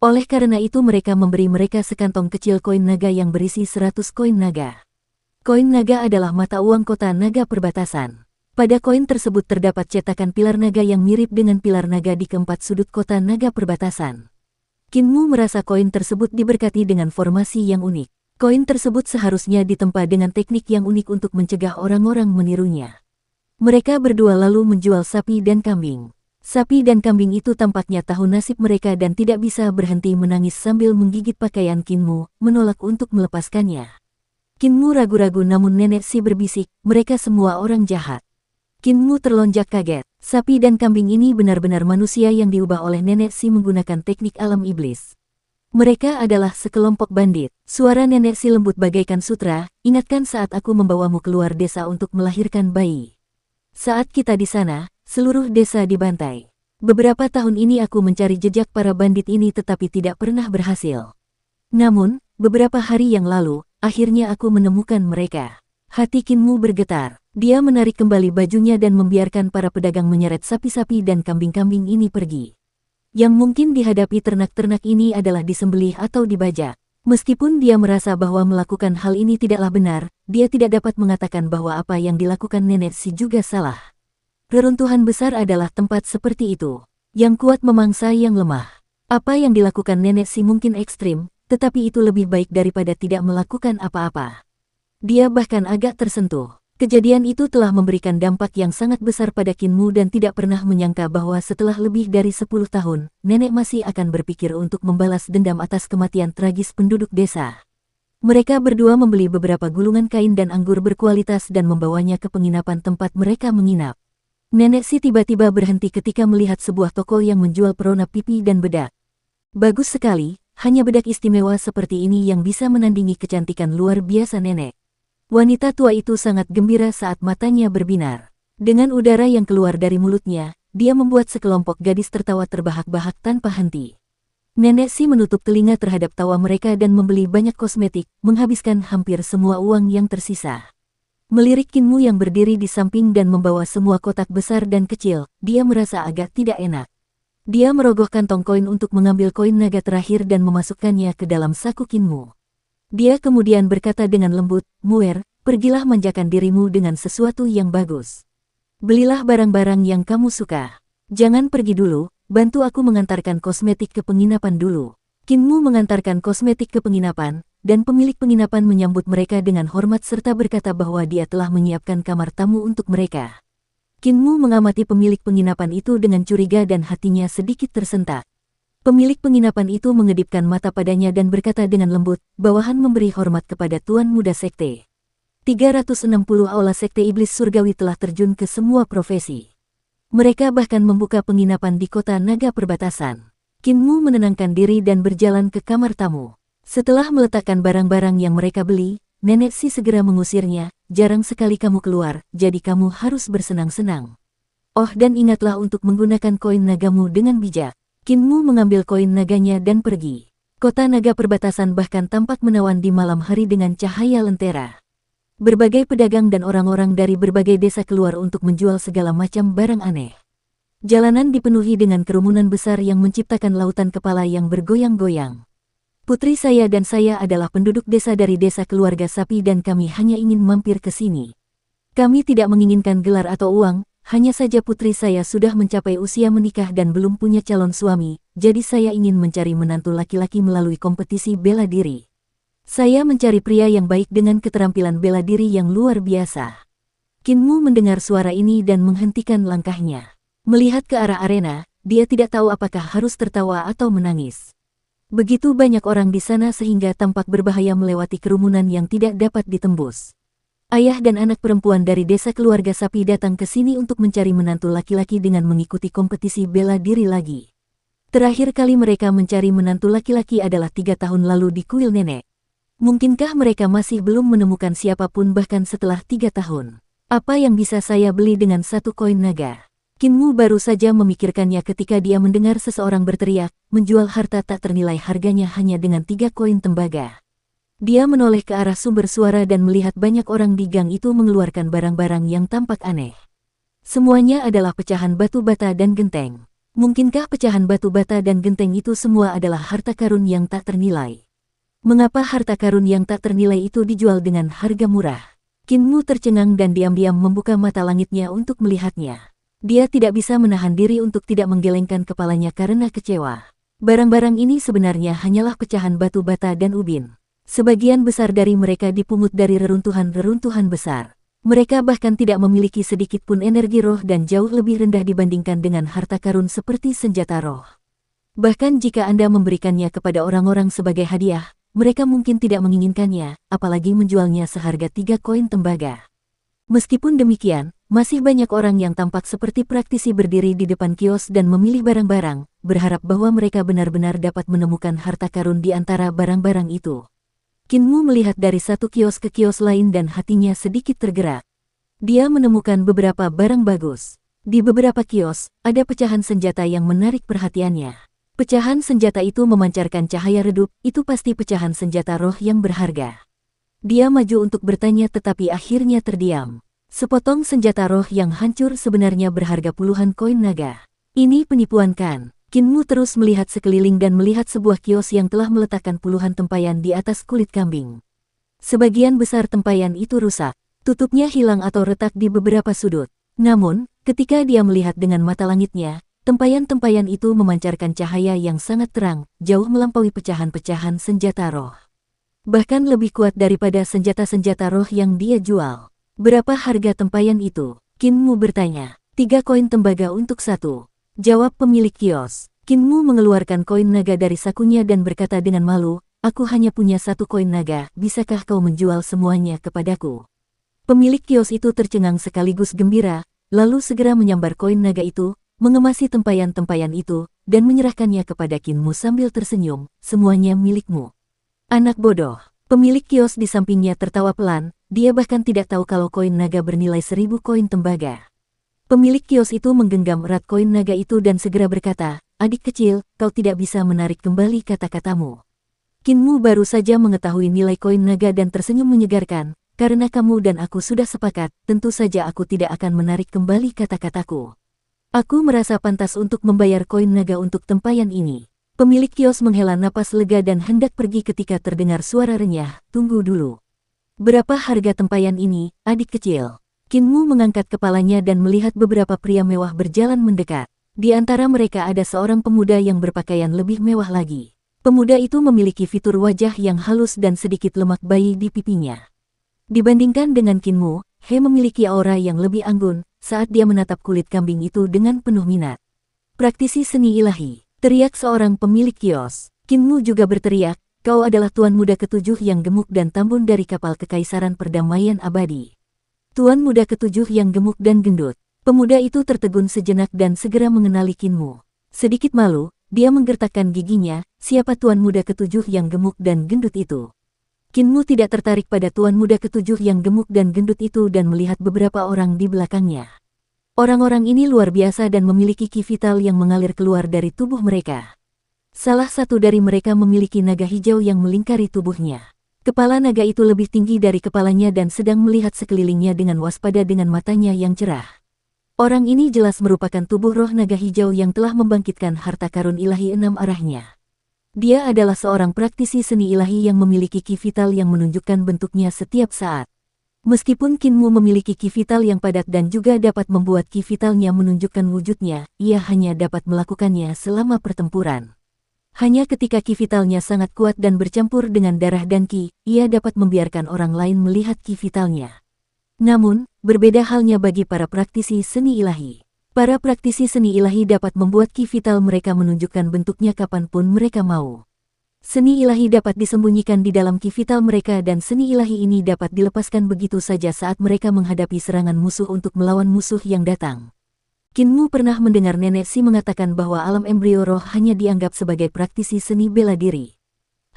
Oleh karena itu mereka memberi mereka sekantong kecil koin naga yang berisi 100 koin naga. Koin naga adalah mata uang kota naga perbatasan. Pada koin tersebut terdapat cetakan pilar naga yang mirip dengan pilar naga di keempat sudut kota naga perbatasan. Kinmu merasa koin tersebut diberkati dengan formasi yang unik. Koin tersebut seharusnya ditempa dengan teknik yang unik untuk mencegah orang-orang menirunya. Mereka berdua lalu menjual sapi dan kambing. Sapi dan kambing itu tampaknya tahu nasib mereka dan tidak bisa berhenti menangis sambil menggigit pakaian Kinmu, menolak untuk melepaskannya. Kinmu ragu-ragu namun Nenek Si berbisik, "Mereka semua orang jahat." Kinmu terlonjak kaget. Sapi dan kambing ini benar-benar manusia yang diubah oleh Nenek Si menggunakan teknik alam iblis. Mereka adalah sekelompok bandit. Suara Nenek Si lembut bagaikan sutra, "Ingatkan saat aku membawamu keluar desa untuk melahirkan bayi. Saat kita di sana, seluruh desa dibantai. Beberapa tahun ini aku mencari jejak para bandit ini tetapi tidak pernah berhasil. Namun, beberapa hari yang lalu, akhirnya aku menemukan mereka." Hati Kinmu bergetar. Dia menarik kembali bajunya dan membiarkan para pedagang menyeret sapi-sapi dan kambing-kambing ini pergi. Yang mungkin dihadapi ternak-ternak ini adalah disembelih atau dibajak. Meskipun dia merasa bahwa melakukan hal ini tidaklah benar, dia tidak dapat mengatakan bahwa apa yang dilakukan Nenek Si juga salah. Reruntuhan besar adalah tempat seperti itu. Yang kuat memangsa yang lemah. Apa yang dilakukan Nenek Si mungkin ekstrim, tetapi itu lebih baik daripada tidak melakukan apa-apa. Dia bahkan agak tersentuh. Kejadian itu telah memberikan dampak yang sangat besar pada Kinmu dan tidak pernah menyangka bahwa setelah lebih dari 10 tahun, Nenek masih akan berpikir untuk membalas dendam atas kematian tragis penduduk desa. Mereka berdua membeli beberapa gulungan kain dan anggur berkualitas dan membawanya ke penginapan tempat mereka menginap. Nenek Si tiba-tiba berhenti ketika melihat sebuah toko yang menjual perona pipi dan bedak. "Bagus sekali, hanya bedak istimewa seperti ini yang bisa menandingi kecantikan luar biasa Nenek." Wanita tua itu sangat gembira saat matanya berbinar. Dengan udara yang keluar dari mulutnya, dia membuat sekelompok gadis tertawa terbahak-bahak tanpa henti. Nenek Si menutup telinga terhadap tawa mereka dan membeli banyak kosmetik, menghabiskan hampir semua uang yang tersisa. Melirik Kinmu yang berdiri di samping dan membawa semua kotak besar dan kecil, dia merasa agak tidak enak. Dia merogoh kantong koin untuk mengambil koin naga terakhir dan memasukkannya ke dalam saku Kinmu. Dia kemudian berkata dengan lembut, "Muer, pergilah manjakan dirimu dengan sesuatu yang bagus. Belilah barang-barang yang kamu suka. Jangan pergi dulu, bantu aku mengantarkan kosmetik ke penginapan dulu." Kinmu mengantarkan kosmetik ke penginapan, dan pemilik penginapan menyambut mereka dengan hormat serta berkata bahwa dia telah menyiapkan kamar tamu untuk mereka. Kinmu mengamati pemilik penginapan itu dengan curiga dan hatinya sedikit tersentak. Pemilik penginapan itu mengedipkan mata padanya dan berkata dengan lembut, bawahan memberi hormat kepada Tuan Muda Sekte. 360 aula Sekte Iblis Surgawi telah terjun ke semua profesi. Mereka bahkan membuka penginapan di kota naga perbatasan. Kinmu menenangkan diri dan berjalan ke kamar tamu. Setelah meletakkan barang-barang yang mereka beli, Nenek Si segera mengusirnya, jarang sekali kamu keluar, jadi kamu harus bersenang-senang. Oh, dan ingatlah untuk menggunakan koin nagamu dengan bijak. Kinmu mengambil koin naganya dan pergi. Kota naga perbatasan bahkan tampak menawan di malam hari dengan cahaya lentera. Berbagai pedagang dan orang-orang dari berbagai desa keluar untuk menjual segala macam barang aneh. Jalanan dipenuhi dengan kerumunan besar yang menciptakan lautan kepala yang bergoyang-goyang. Putri saya dan saya adalah penduduk desa dari desa keluarga sapi dan kami hanya ingin mampir ke sini. Kami tidak menginginkan gelar atau uang, hanya saja putri saya sudah mencapai usia menikah dan belum punya calon suami, jadi saya ingin mencari menantu laki-laki melalui kompetisi bela diri. Saya mencari pria yang baik dengan keterampilan bela diri yang luar biasa. Kinmu mendengar suara ini dan menghentikan langkahnya. Melihat ke arah arena, dia tidak tahu apakah harus tertawa atau menangis. Begitu banyak orang di sana sehingga tampak berbahaya melewati kerumunan yang tidak dapat ditembus. Ayah dan anak perempuan dari desa keluarga sapi datang ke sini untuk mencari menantu laki-laki dengan mengikuti kompetisi bela diri lagi. Terakhir kali mereka mencari menantu laki-laki adalah 3 tahun lalu di kuil nenek. Mungkinkah mereka masih belum menemukan siapapun bahkan setelah 3 tahun? Apa yang bisa saya beli dengan 1 koin naga? Kinmu baru saja memikirkannya ketika dia mendengar seseorang berteriak, menjual harta tak ternilai harganya hanya dengan 3 koin tembaga. Dia menoleh ke arah sumber suara dan melihat banyak orang di gang itu mengeluarkan barang-barang yang tampak aneh. Semuanya adalah pecahan batu bata dan genteng. Mungkinkah pecahan batu bata dan genteng itu semua adalah harta karun yang tak ternilai? Mengapa harta karun yang tak ternilai itu dijual dengan harga murah? Kinmu tercengang dan diam-diam membuka mata langitnya untuk melihatnya. Dia tidak bisa menahan diri untuk tidak menggelengkan kepalanya karena kecewa. Barang-barang ini sebenarnya hanyalah pecahan batu bata dan ubin. Sebagian besar dari mereka dipungut dari reruntuhan-reruntuhan besar. Mereka bahkan tidak memiliki sedikit pun energi roh dan jauh lebih rendah dibandingkan dengan harta karun seperti senjata roh. Bahkan jika Anda memberikannya kepada orang-orang sebagai hadiah, mereka mungkin tidak menginginkannya, apalagi menjualnya seharga 3 koin tembaga. Meskipun demikian, masih banyak orang yang tampak seperti praktisi berdiri di depan kios dan memilih barang-barang, berharap bahwa mereka benar-benar dapat menemukan harta karun di antara barang-barang itu. Kinmu melihat dari satu kios ke kios lain dan hatinya sedikit tergerak. Dia menemukan beberapa barang bagus. Di beberapa kios, ada pecahan senjata yang menarik perhatiannya. Pecahan senjata itu memancarkan cahaya redup, itu pasti pecahan senjata roh yang berharga. Dia maju untuk bertanya tetapi akhirnya terdiam. Sepotong senjata roh yang hancur sebenarnya berharga puluhan koin naga. Ini penipuan kan? Kinmu terus melihat sekeliling dan melihat sebuah kios yang telah meletakkan puluhan tempayan di atas kulit kambing. Sebagian besar tempayan itu rusak, tutupnya hilang atau retak di beberapa sudut. Namun, ketika dia melihat dengan mata langitnya, tempayan-tempayan itu memancarkan cahaya yang sangat terang, jauh melampaui pecahan-pecahan senjata roh. Bahkan lebih kuat daripada senjata-senjata roh yang dia jual. Berapa harga tempayan itu? Kinmu bertanya. 3 koin tembaga untuk 1. Jawab pemilik kios. Kinmu mengeluarkan koin naga dari sakunya dan berkata dengan malu, aku hanya punya 1 koin naga, bisakah kau menjual semuanya kepadaku? Pemilik kios itu tercengang sekaligus gembira, lalu segera menyambar koin naga itu, mengemasi tempayan-tempayan itu, dan menyerahkannya kepada Kinmu sambil tersenyum, semuanya milikmu. Anak bodoh. Pemilik kios di sampingnya tertawa pelan, dia bahkan tidak tahu kalau koin naga bernilai 1000 koin tembaga. Pemilik kios itu menggenggam erat koin naga itu dan segera berkata, adik kecil, kau tidak bisa menarik kembali kata-katamu. Kinmu baru saja mengetahui nilai koin naga dan tersenyum menyegarkan, karena kamu dan aku sudah sepakat, tentu saja aku tidak akan menarik kembali kata-kataku. Aku merasa pantas untuk membayar koin naga untuk tempayan ini. Pemilik kios menghela napas lega dan hendak pergi ketika terdengar suara renyah, tunggu dulu. Berapa harga tempayan ini, adik kecil? Kinmu mengangkat kepalanya dan melihat beberapa pria mewah berjalan mendekat. Di antara mereka ada seorang pemuda yang berpakaian lebih mewah lagi. Pemuda itu memiliki fitur wajah yang halus dan sedikit lemak bayi di pipinya. Dibandingkan dengan Kinmu, He memiliki aura yang lebih anggun saat dia menatap kulit kambing itu dengan penuh minat. Praktisi seni ilahi. Teriak seorang pemilik kios. Qin Mu juga berteriak, kau adalah Tuan Muda ketujuh yang gemuk dan tambun dari kapal Kekaisaran Perdamaian Abadi. Tuan Muda ketujuh yang gemuk dan gendut. Pemuda itu tertegun sejenak dan segera mengenali Qin Mu. Sedikit malu, dia menggertakkan giginya, siapa Tuan Muda ketujuh yang gemuk dan gendut itu? Qin Mu tidak tertarik pada Tuan Muda ketujuh yang gemuk dan gendut itu dan melihat beberapa orang di belakangnya. Orang-orang ini luar biasa dan memiliki ki vital yang mengalir keluar dari tubuh mereka. Salah satu dari mereka memiliki naga hijau yang melingkari tubuhnya. Kepala naga itu lebih tinggi dari kepalanya dan sedang melihat sekelilingnya dengan waspada dengan matanya yang cerah. Orang ini jelas merupakan tubuh roh naga hijau yang telah membangkitkan harta karun ilahi 6 arahnya. Dia adalah seorang praktisi seni ilahi yang memiliki ki vital yang menunjukkan bentuknya setiap saat. Meskipun Qin Mu memiliki ki vital yang padat dan juga dapat membuat ki vitalnya menunjukkan wujudnya, ia hanya dapat melakukannya selama pertempuran. Hanya ketika ki vitalnya sangat kuat dan bercampur dengan darah dan ki, ia dapat membiarkan orang lain melihat ki vitalnya. Namun, berbeda halnya bagi para praktisi seni ilahi. Para praktisi seni ilahi dapat membuat ki vital mereka menunjukkan bentuknya kapanpun mereka mau. Seni ilahi dapat disembunyikan di dalam ki vital mereka dan seni ilahi ini dapat dilepaskan begitu saja saat mereka menghadapi serangan musuh untuk melawan musuh yang datang. Qin Mu pernah mendengar nenek Si mengatakan bahwa alam embrio roh hanya dianggap sebagai praktisi seni bela diri.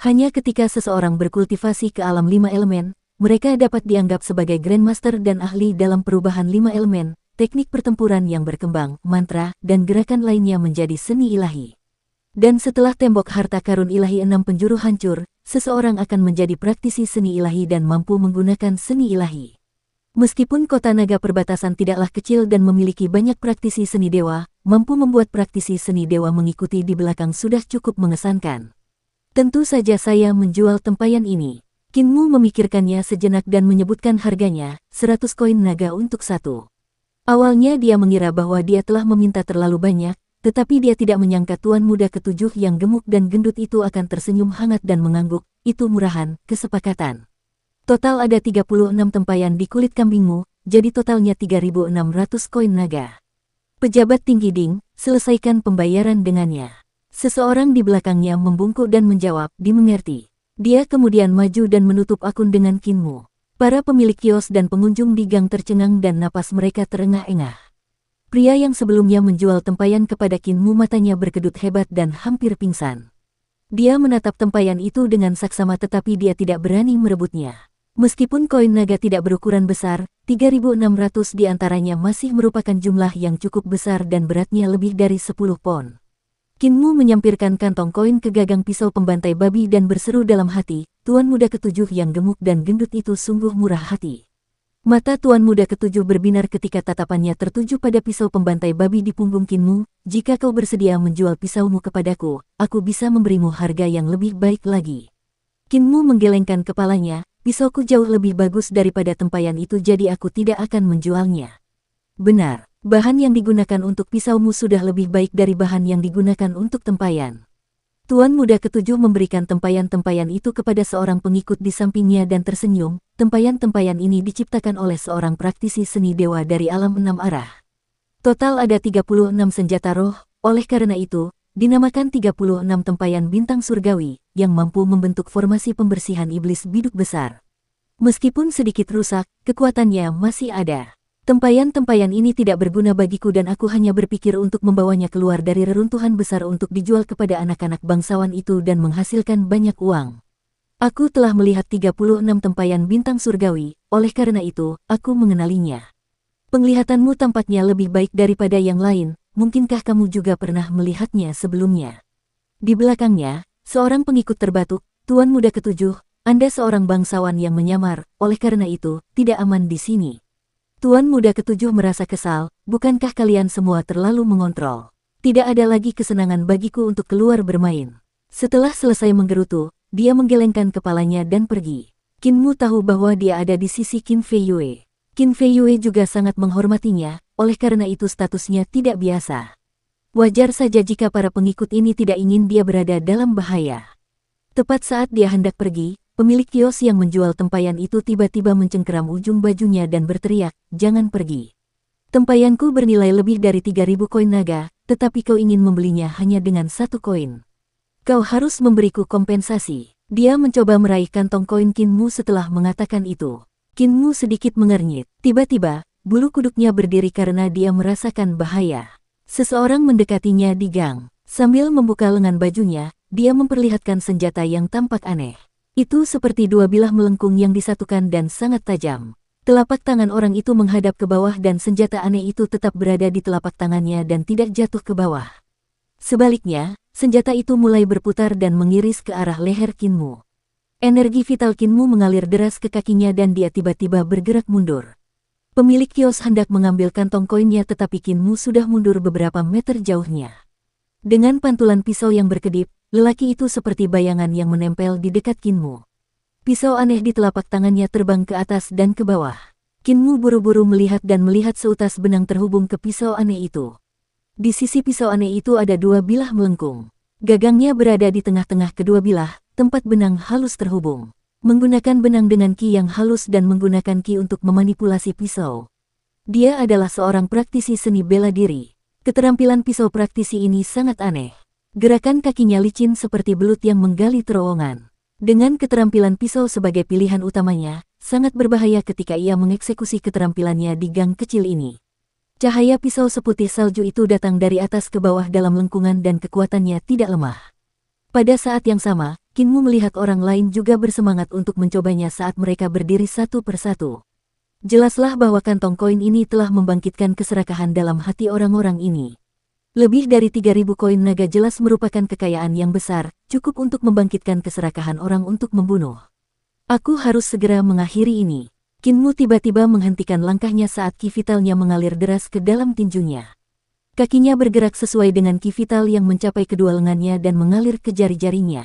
Hanya ketika seseorang berkultivasi ke alam 5 elemen, mereka dapat dianggap sebagai Grandmaster dan ahli dalam perubahan 5 elemen, teknik pertempuran yang berkembang, mantra, dan gerakan lainnya menjadi seni ilahi. Dan setelah tembok harta karun ilahi 6 penjuru hancur, seseorang akan menjadi praktisi seni ilahi dan mampu menggunakan seni ilahi. Meskipun kota naga perbatasan tidaklah kecil dan memiliki banyak praktisi seni dewa, mampu membuat praktisi seni dewa mengikuti di belakang sudah cukup mengesankan. Tentu saja saya menjual tempayan ini. Qin Mu memikirkannya sejenak dan menyebutkan harganya, 100 koin naga untuk satu. Awalnya dia mengira bahwa dia telah meminta terlalu banyak, tetapi dia tidak menyangka Tuan Muda ketujuh yang gemuk dan gendut itu akan tersenyum hangat dan mengangguk, itu murahan, kesepakatan. Total ada 36 tempayan di kulit kambingmu, jadi totalnya 3.600 koin naga. Pejabat tinggi Ding, selesaikan pembayaran dengannya. Seseorang di belakangnya membungkuk dan menjawab, dimengerti. Dia kemudian maju dan menutup akun dengan Qin Mu. Para pemilik kios dan pengunjung di gang tercengang dan napas mereka terengah-engah. Pria yang sebelumnya menjual tempayan kepada Qin Mu matanya berkedut hebat dan hampir pingsan. Dia menatap tempayan itu dengan saksama tetapi dia tidak berani merebutnya. Meskipun koin naga tidak berukuran besar, 3.600 di antaranya masih merupakan jumlah yang cukup besar dan beratnya lebih dari 10 pon. Qin Mu menyampirkan kantong koin ke gagang pisau pembantai babi dan berseru dalam hati, Tuan Muda ketujuh yang gemuk dan gendut itu sungguh murah hati. Mata Tuan Muda ketujuh berbinar ketika tatapannya tertuju pada pisau pembantai babi di punggung Qin Mu. Jika kau bersedia menjual pisaumu kepadaku, aku bisa memberimu harga yang lebih baik lagi. Qin Mu menggelengkan kepalanya, pisauku jauh lebih bagus daripada tempayan itu jadi aku tidak akan menjualnya. Benar, bahan yang digunakan untuk pisaumu sudah lebih baik dari bahan yang digunakan untuk tempayan. Tuan Muda ketujuh memberikan tempayan-tempayan itu kepada seorang pengikut di sampingnya dan tersenyum. Tempayan-tempayan ini diciptakan oleh seorang praktisi seni dewa dari alam 6 arah. Total ada 36 senjata roh, oleh karena itu, dinamakan 36 tempayan bintang surgawi, yang mampu membentuk formasi pembersihan iblis biduk besar. Meskipun sedikit rusak, kekuatannya masih ada. Tempayan-tempayan ini tidak berguna bagiku dan aku hanya berpikir untuk membawanya keluar dari reruntuhan besar untuk dijual kepada anak-anak bangsawan itu dan menghasilkan banyak uang. Aku telah melihat 36 tempayan bintang surgawi, oleh karena itu, aku mengenalinya. Penglihatanmu tampaknya lebih baik daripada yang lain, mungkinkah kamu juga pernah melihatnya sebelumnya? Di belakangnya, seorang pengikut terbatuk, Tuan Muda ketujuh, Anda seorang bangsawan yang menyamar, oleh karena itu, tidak aman di sini. Tuan Muda ketujuh merasa kesal, bukankah kalian semua terlalu mengontrol? Tidak ada lagi kesenangan bagiku untuk keluar bermain. Setelah selesai menggerutu, dia menggelengkan kepalanya dan pergi. Qin Mu tahu bahwa dia ada di sisi Qin Fei Yue. Qin Fei Yue juga sangat menghormatinya, oleh karena itu statusnya tidak biasa. Wajar saja jika para pengikut ini tidak ingin dia berada dalam bahaya. Tepat saat dia hendak pergi, pemilik kios yang menjual tempayan itu tiba-tiba mencengkeram ujung bajunya dan berteriak, jangan pergi. Tempayanku bernilai lebih dari 3.000 koin naga, tetapi kau ingin membelinya hanya dengan 1 koin. Kau harus memberiku kompensasi. Dia mencoba meraih kantong koin Kinmu setelah mengatakan itu. Kinmu sedikit mengernyit. Tiba-tiba, bulu kuduknya berdiri karena dia merasakan bahaya. Seseorang mendekatinya di gang. Sambil membuka lengan bajunya, dia memperlihatkan senjata yang tampak aneh. Itu seperti 2 bilah melengkung yang disatukan dan sangat tajam. Telapak tangan orang itu menghadap ke bawah dan senjata aneh itu tetap berada di telapak tangannya dan tidak jatuh ke bawah. Sebaliknya, senjata itu mulai berputar dan mengiris ke arah leher Kinmu. Energi vital Kinmu mengalir deras ke kakinya dan dia tiba-tiba bergerak mundur. Pemilik kios hendak mengambil kantong koinnya tetapi Kinmu sudah mundur beberapa meter jauhnya. Dengan pantulan pisau yang berkedip, lelaki itu seperti bayangan yang menempel di dekat Kinmu. Pisau aneh di telapak tangannya terbang ke atas dan ke bawah. Kinmu buru-buru melihat dan melihat seutas benang terhubung ke pisau aneh itu. Di sisi pisau aneh itu ada 2 bilah melengkung. Gagangnya berada di tengah-tengah kedua bilah, tempat benang halus terhubung. Menggunakan benang dengan ki yang halus dan menggunakan ki untuk memanipulasi pisau. Dia adalah seorang praktisi seni bela diri. Keterampilan pisau praktisi ini sangat aneh. Gerakan kakinya licin seperti belut yang menggali terowongan. Dengan keterampilan pisau sebagai pilihan utamanya, sangat berbahaya ketika ia mengeksekusi keterampilannya di gang kecil ini. Cahaya pisau seputih salju itu datang dari atas ke bawah dalam lengkungan dan kekuatannya tidak lemah. Pada saat yang sama, Kinmu melihat orang lain juga bersemangat untuk mencobanya saat mereka berdiri satu persatu. Jelaslah bahwa kantong koin ini telah membangkitkan keserakahan dalam hati orang-orang ini. Lebih dari 3.000 koin naga jelas merupakan kekayaan yang besar, cukup untuk membangkitkan keserakahan orang untuk membunuh. Aku harus segera mengakhiri ini. Kinmu tiba-tiba menghentikan langkahnya saat ki vitalnya mengalir deras ke dalam tinjunya. Kakinya bergerak sesuai dengan ki vital yang mencapai kedua lengannya dan mengalir ke jari-jarinya.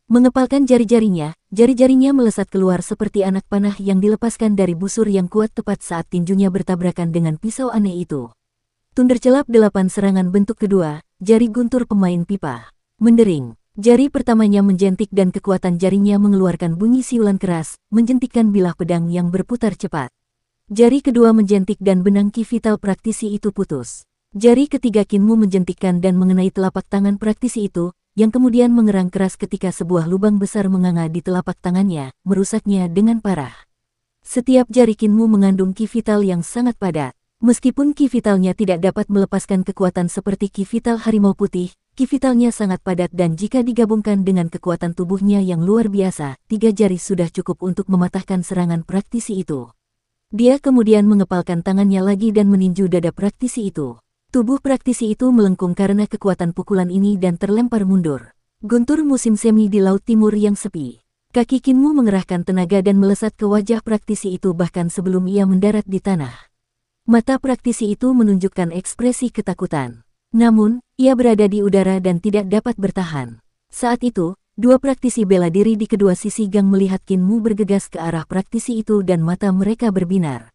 Mengepalkan jari-jarinya, jari-jarinya melesat keluar seperti anak panah yang dilepaskan dari busur yang kuat tepat saat tinjunya bertabrakan dengan pisau aneh itu. Tundercelap 8 serangan bentuk kedua, jari guntur pemain pipa. Mendering, jari pertamanya menjentik dan kekuatan jarinya mengeluarkan bunyi siulan keras, menjentikkan bilah pedang yang berputar cepat. Jari kedua menjentik dan benang ki vital praktisi itu putus. Jari ketiga Kinmu menjentikkan dan mengenai telapak tangan praktisi itu, yang kemudian mengerang keras ketika sebuah lubang besar menganga di telapak tangannya, merusaknya dengan parah. Setiap jari Kinmu mengandung ki vital yang sangat padat. Meskipun ki vitalnya tidak dapat melepaskan kekuatan seperti ki vital harimau putih, ki vitalnya sangat padat dan jika digabungkan dengan kekuatan tubuhnya yang luar biasa, 3 jari sudah cukup untuk mematahkan serangan praktisi itu. Dia kemudian mengepalkan tangannya lagi dan meninju dada praktisi itu. Tubuh praktisi itu melengkung karena kekuatan pukulan ini dan terlempar mundur. Guntur musim semi di Laut Timur yang sepi. Kaki Kinmu mengerahkan tenaga dan melesat ke wajah praktisi itu bahkan sebelum ia mendarat di tanah. Mata praktisi itu menunjukkan ekspresi ketakutan. Namun, ia berada di udara dan tidak dapat bertahan. Saat itu, 2 praktisi bela diri di kedua sisi gang melihat Kinmu bergegas ke arah praktisi itu dan mata mereka berbinar.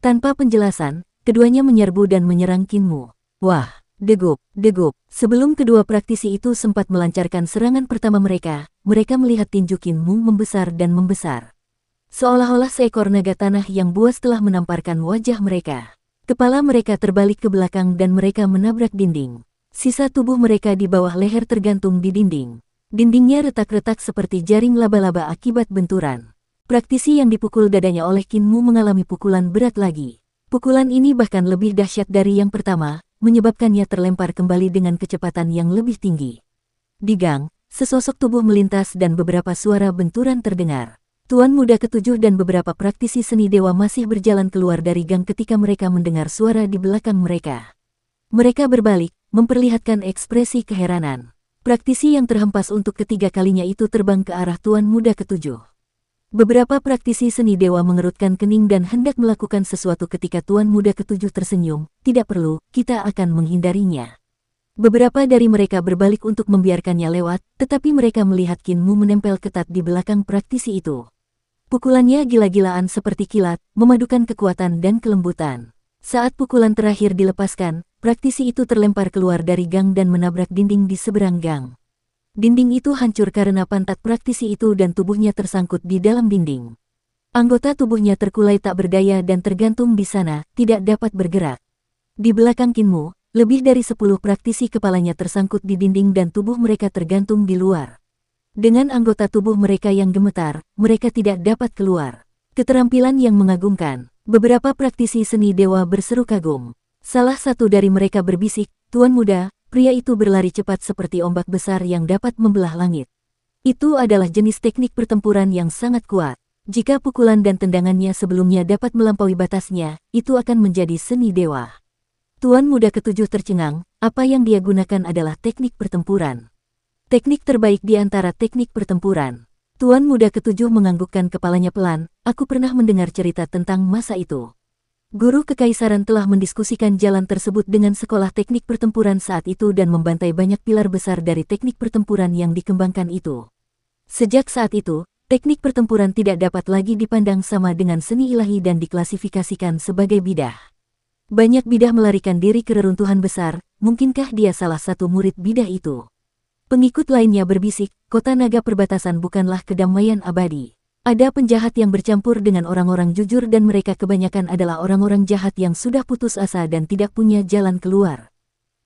Tanpa penjelasan, keduanya menyerbu dan menyerang Kinmu. Wah, degup, degup. Sebelum kedua praktisi itu sempat melancarkan serangan pertama mereka melihat tinju Kinmu membesar dan membesar. Seolah-olah seekor naga tanah yang buas telah menamparkan wajah mereka. Kepala mereka terbalik ke belakang dan mereka menabrak dinding. Sisa tubuh mereka di bawah leher tergantung di dinding. Dindingnya retak-retak seperti jaring laba-laba akibat benturan. Praktisi yang dipukul dadanya oleh Kinmu mengalami pukulan berat lagi. Pukulan ini bahkan lebih dahsyat dari yang pertama, menyebabkannya terlempar kembali dengan kecepatan yang lebih tinggi. Di gang, sesosok tubuh melintas dan beberapa suara benturan terdengar. Tuan Muda Ketujuh dan beberapa praktisi seni dewa masih berjalan keluar dari gang ketika mereka mendengar suara di belakang mereka. Mereka berbalik, memperlihatkan ekspresi keheranan. Praktisi yang terhempas untuk ketiga kalinya itu terbang ke arah Tuan Muda Ketujuh. Beberapa praktisi seni dewa mengerutkan kening dan hendak melakukan sesuatu ketika Tuan Muda Ketujuh tersenyum, "Tidak perlu, kita akan menghindarinya." Beberapa dari mereka berbalik untuk membiarkannya lewat, tetapi mereka melihat Kinmu menempel ketat di belakang praktisi itu. Pukulannya gila-gilaan seperti kilat, memadukan kekuatan dan kelembutan. Saat pukulan terakhir dilepaskan, praktisi itu terlempar keluar dari gang dan menabrak dinding di seberang gang. Dinding itu hancur karena pantat praktisi itu dan tubuhnya tersangkut di dalam dinding. Anggota tubuhnya terkulai tak berdaya dan tergantung di sana, tidak dapat bergerak. Di belakang Kinmu, Lebih dari 10 praktisi kepalanya tersangkut di dinding dan tubuh mereka tergantung di luar. Dengan anggota tubuh mereka yang gemetar, mereka tidak dapat keluar. Keterampilan yang mengagumkan. Beberapa praktisi seni dewa berseru kagum. Salah satu dari mereka berbisik, "Tuan muda, pria itu berlari cepat seperti ombak besar yang dapat membelah langit." Itu adalah jenis teknik pertempuran yang sangat kuat. Jika pukulan dan tendangannya sebelumnya dapat melampaui batasnya, itu akan menjadi seni dewa. Tuan muda ketujuh tercengang, apa yang dia gunakan adalah teknik pertempuran. Teknik terbaik di antara teknik pertempuran. Tuan muda ketujuh menganggukkan kepalanya pelan, aku pernah mendengar cerita tentang masa itu. Guru kekaisaran telah mendiskusikan jalan tersebut dengan sekolah teknik pertempuran saat itu dan membantai banyak pilar besar dari teknik pertempuran yang dikembangkan itu. Sejak saat itu, teknik pertempuran tidak dapat lagi dipandang sama dengan seni ilahi dan diklasifikasikan sebagai bidah. Banyak bidah melarikan diri ke reruntuhan besar, mungkinkah dia salah satu murid bidah itu? Pengikut lainnya berbisik, kota naga perbatasan bukanlah kedamaian abadi. Ada penjahat yang bercampur dengan orang-orang jujur dan mereka kebanyakan adalah orang-orang jahat yang sudah putus asa dan tidak punya jalan keluar.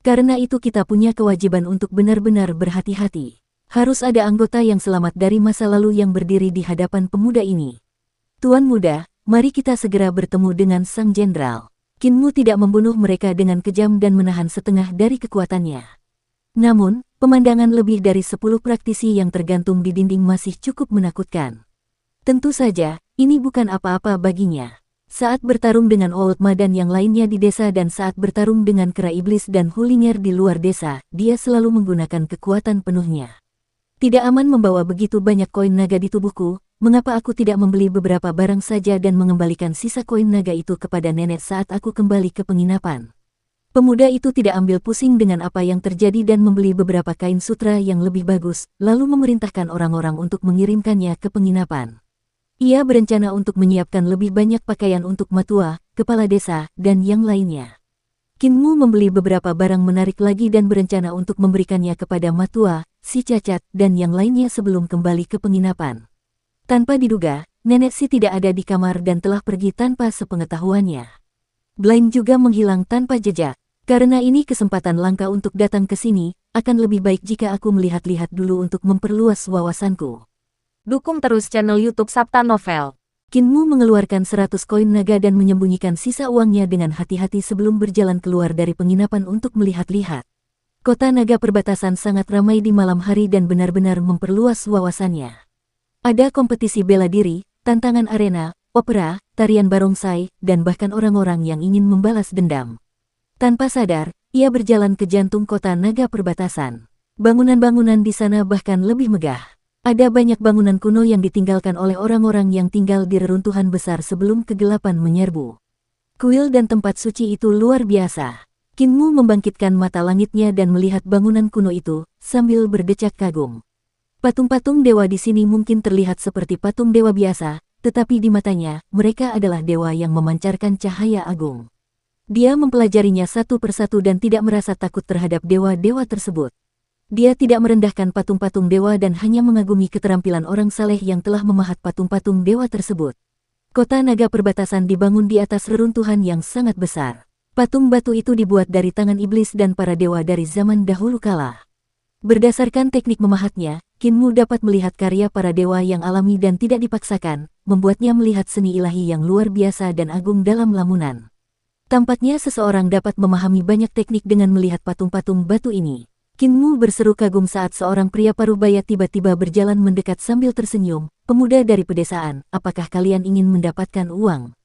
Karena itu kita punya kewajiban untuk benar-benar berhati-hati. Harus ada anggota yang selamat dari masa lalu yang berdiri di hadapan pemuda ini. Tuan muda, mari kita segera bertemu dengan sang jenderal. Kinmu tidak membunuh mereka dengan kejam dan menahan setengah dari kekuatannya. Namun, pemandangan lebih dari 10 praktisi yang tergantung di dinding masih cukup menakutkan. Tentu saja, ini bukan apa-apa baginya. Saat bertarung dengan Oultma dan yang lainnya di desa dan saat bertarung dengan kera iblis dan Hulinger di luar desa, dia selalu menggunakan kekuatan penuhnya. Tidak aman membawa begitu banyak koin naga di tubuhku, mengapa aku tidak membeli beberapa barang saja dan mengembalikan sisa koin naga itu kepada nenek saat aku kembali ke penginapan. Pemuda itu tidak ambil pusing dengan apa yang terjadi dan membeli beberapa kain sutra yang lebih bagus, lalu memerintahkan orang-orang untuk mengirimkannya ke penginapan. Ia berencana untuk menyiapkan lebih banyak pakaian untuk matua, kepala desa, dan yang lainnya. Kinmu membeli beberapa barang menarik lagi dan berencana untuk memberikannya kepada matua, si cacat, dan yang lainnya sebelum kembali ke penginapan. Tanpa diduga, nenek si tidak ada di kamar dan telah pergi tanpa sepengetahuannya. Blaine juga menghilang tanpa jejak. Karena ini kesempatan langka untuk datang ke sini, akan lebih baik jika aku melihat-lihat dulu untuk memperluas wawasanku. Dukung terus channel YouTube Sabta Novel. Kinmu mengeluarkan 100 koin naga dan menyembunyikan sisa uangnya dengan hati-hati sebelum berjalan keluar dari penginapan untuk melihat-lihat. Kota naga perbatasan sangat ramai di malam hari dan benar-benar memperluas wawasannya. Ada kompetisi bela diri, tantangan arena, opera, tarian barongsai, dan bahkan orang-orang yang ingin membalas dendam. Tanpa sadar, ia berjalan ke jantung kota naga perbatasan. Bangunan-bangunan di sana bahkan lebih megah. Ada banyak bangunan kuno yang ditinggalkan oleh orang-orang yang tinggal di reruntuhan besar sebelum kegelapan menyerbu. Kuil dan tempat suci itu luar biasa. Kinmu membangkitkan mata langitnya dan melihat bangunan kuno itu, sambil berdecak kagum. Patung-patung dewa di sini mungkin terlihat seperti patung dewa biasa, tetapi di matanya, mereka adalah dewa yang memancarkan cahaya agung. Dia mempelajarinya satu persatu dan tidak merasa takut terhadap dewa-dewa tersebut. Dia tidak merendahkan patung-patung dewa dan hanya mengagumi keterampilan orang saleh yang telah memahat patung-patung dewa tersebut. Kota naga perbatasan dibangun di atas reruntuhan yang sangat besar. Patung batu itu dibuat dari tangan iblis dan para dewa dari zaman dahulu kala. Berdasarkan teknik memahatnya, Kinmu dapat melihat karya para dewa yang alami dan tidak dipaksakan, membuatnya melihat seni ilahi yang luar biasa dan agung dalam lamunan. Tampaknya seseorang dapat memahami banyak teknik dengan melihat patung-patung batu ini. Kinmu berseru kagum saat seorang pria parubaya tiba-tiba berjalan mendekat sambil tersenyum. Pemuda dari pedesaan, apakah kalian ingin mendapatkan uang?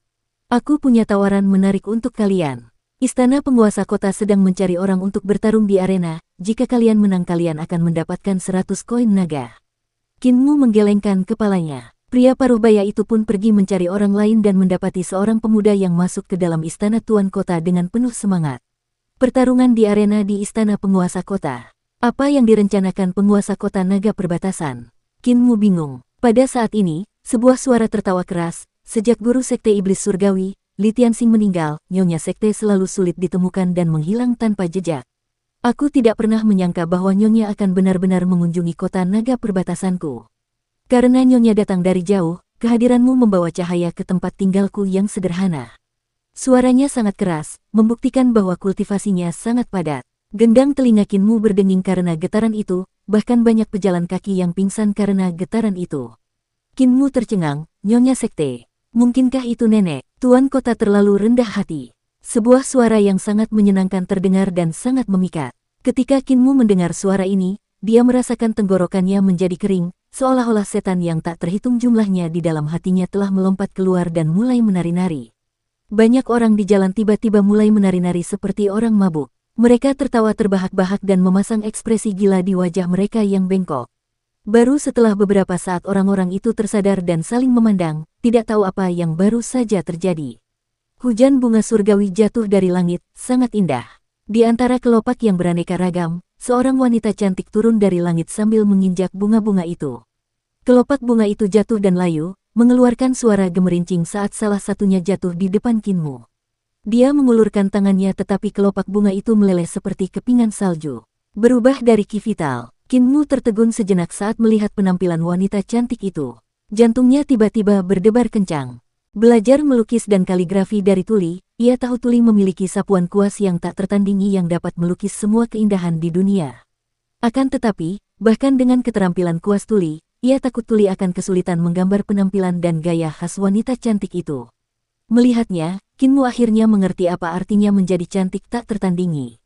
Aku punya tawaran menarik untuk kalian. Istana penguasa kota sedang mencari orang untuk bertarung di arena. Jika kalian menang kalian akan mendapatkan 100 koin naga. Kinmu menggelengkan kepalanya. Pria parubaya itu pun pergi mencari orang lain dan mendapati seorang pemuda yang masuk ke dalam istana tuan kota dengan penuh semangat. Pertarungan di arena di istana penguasa kota. Apa yang direncanakan penguasa kota naga perbatasan? Kinmu bingung. Pada saat ini, sebuah suara tertawa keras. Sejak guru sekte iblis surgawi, Li Tianxing meninggal, nyonya sekte selalu sulit ditemukan dan menghilang tanpa jejak. Aku tidak pernah menyangka bahwa nyonya akan benar-benar mengunjungi kota naga perbatasanku. Karena nyonya datang dari jauh, kehadiranmu membawa cahaya ke tempat tinggalku yang sederhana. Suaranya sangat keras, membuktikan bahwa kultivasinya sangat padat. Gendang telinga Qin Mu berdenging karena getaran itu, bahkan banyak pejalan kaki yang pingsan karena getaran itu. Qin Mu tercengang, "Nyonya Sekte. Mungkinkah itu nenek, Tuan Kota terlalu rendah hati?" Sebuah suara yang sangat menyenangkan terdengar dan sangat memikat. Ketika Qin Mu mendengar suara ini, dia merasakan tenggorokannya menjadi kering, seolah-olah setan yang tak terhitung jumlahnya di dalam hatinya telah melompat keluar dan mulai menari-nari. Banyak orang di jalan tiba-tiba mulai menari-nari seperti orang mabuk. Mereka tertawa terbahak-bahak dan memasang ekspresi gila di wajah mereka yang bengkok. Baru setelah beberapa saat orang-orang itu tersadar dan saling memandang, tidak tahu apa yang baru saja terjadi. Hujan bunga surgawi jatuh dari langit, sangat indah. Di antara kelopak yang beraneka ragam, seorang wanita cantik turun dari langit sambil menginjak bunga-bunga itu. Kelopak bunga itu jatuh dan layu, mengeluarkan suara gemerincing saat salah satunya jatuh di depan Qin Mu. Dia mengulurkan tangannya tetapi kelopak bunga itu meleleh seperti kepingan salju. Berubah dari ki vital, Qin Mu tertegun sejenak saat melihat penampilan wanita cantik itu. Jantungnya tiba-tiba berdebar kencang. Belajar melukis dan kaligrafi dari tuli, ia tahu tuli memiliki sapuan kuas yang tak tertandingi yang dapat melukis semua keindahan di dunia. Akan tetapi, bahkan dengan keterampilan kuas tuli, ia takut tuli akan kesulitan menggambar penampilan dan gaya khas wanita cantik itu. Melihatnya, Qin Mu akhirnya mengerti apa artinya menjadi cantik tak tertandingi.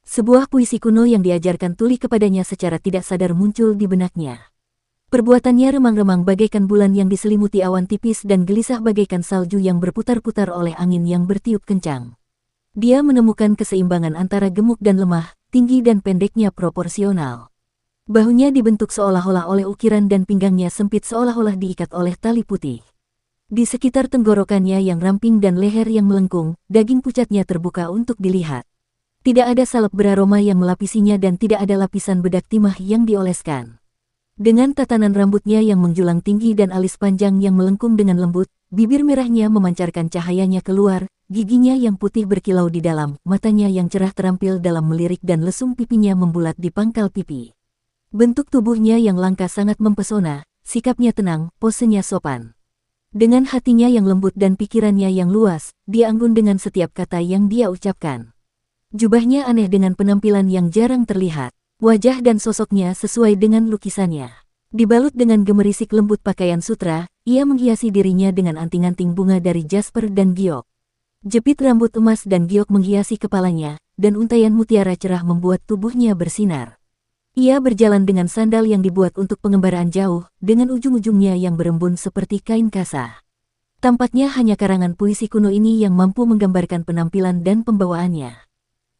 Sebuah puisi kuno yang diajarkan tuli kepadanya secara tidak sadar muncul di benaknya. Perbuatannya remang-remang bagaikan bulan yang diselimuti awan tipis dan gelisah bagaikan salju yang berputar-putar oleh angin yang bertiup kencang. Dia menemukan keseimbangan antara gemuk dan lemah, tinggi dan pendeknya proporsional. Bahunya dibentuk seolah-olah oleh ukiran dan pinggangnya sempit seolah-olah diikat oleh tali putih. Di sekitar tenggorokannya yang ramping dan leher yang melengkung, daging pucatnya terbuka untuk dilihat. Tidak ada salep beraroma yang melapisinya dan tidak ada lapisan bedak timah yang dioleskan. Dengan tatanan rambutnya yang menjulang tinggi dan alis panjang yang melengkung dengan lembut, bibir merahnya memancarkan cahayanya keluar, giginya yang putih berkilau di dalam, matanya yang cerah terampil dalam melirik dan lesung pipinya membulat di pangkal pipi. Bentuk tubuhnya yang langka sangat mempesona, sikapnya tenang, posenya sopan. Dengan hatinya yang lembut dan pikirannya yang luas, dia anggun dengan setiap kata yang dia ucapkan. Jubahnya aneh dengan penampilan yang jarang terlihat. Wajah dan sosoknya sesuai dengan lukisannya. Dibalut dengan gemerisik lembut pakaian sutra, ia menghiasi dirinya dengan anting-anting bunga dari jasper dan giok. Jepit rambut emas dan giok menghiasi kepalanya, dan untaian mutiara cerah membuat tubuhnya bersinar. Ia berjalan dengan sandal yang dibuat untuk pengembaraan jauh, dengan ujung-ujungnya yang berembun seperti kain kasa. Tampaknya hanya karangan puisi kuno ini yang mampu menggambarkan penampilan dan pembawaannya.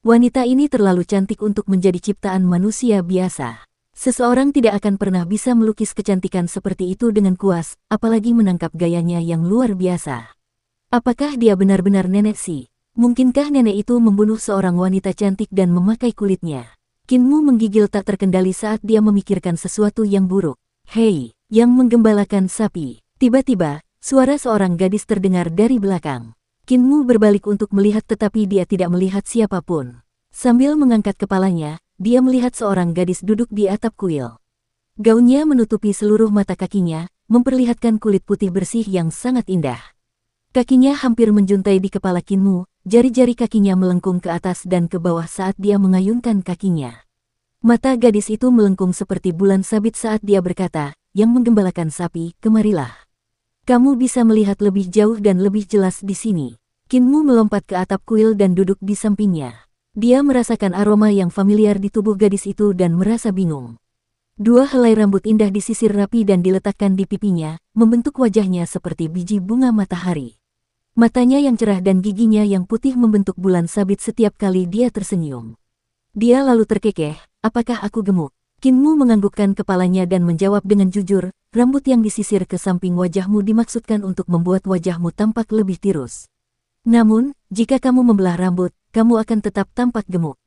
Wanita ini terlalu cantik untuk menjadi ciptaan manusia biasa. Seseorang tidak akan pernah bisa melukis kecantikan seperti itu dengan kuas, apalagi menangkap gayanya yang luar biasa. Apakah dia benar-benar nenek Si? Mungkinkah nenek itu membunuh seorang wanita cantik dan memakai kulitnya? Qin Mu menggigil tak terkendali saat dia memikirkan sesuatu yang buruk. "Hei, yang menggembalakan sapi!" Tiba-tiba, suara seorang gadis terdengar dari belakang. Qin Mu berbalik untuk melihat tetapi dia tidak melihat siapapun. Sambil mengangkat kepalanya, dia melihat seorang gadis duduk di atap kuil. Gaunnya menutupi seluruh mata kakinya, memperlihatkan kulit putih bersih yang sangat indah. Kakinya hampir menjuntai di kepala Qin Mu, jari-jari kakinya melengkung ke atas dan ke bawah saat dia mengayunkan kakinya. Mata gadis itu melengkung seperti bulan sabit saat dia berkata, "Yang menggembalakan sapi, kemarilah. Kamu bisa melihat lebih jauh dan lebih jelas di sini." Qin Mu melompat ke atap kuil dan duduk di sampingnya. Dia merasakan aroma yang familiar di tubuh gadis itu dan merasa bingung. Dua helai rambut indah disisir rapi dan diletakkan di pipinya, membentuk wajahnya seperti biji bunga matahari. Matanya yang cerah dan giginya yang putih membentuk bulan sabit setiap kali dia tersenyum. Dia lalu terkekeh, "Apakah aku gemuk?" Qin Mu menganggukkan kepalanya dan menjawab dengan jujur, "Rambut yang disisir ke samping wajahmu dimaksudkan untuk membuat wajahmu tampak lebih tirus. Namun, jika kamu membelah rambut, kamu akan tetap tampak gemuk."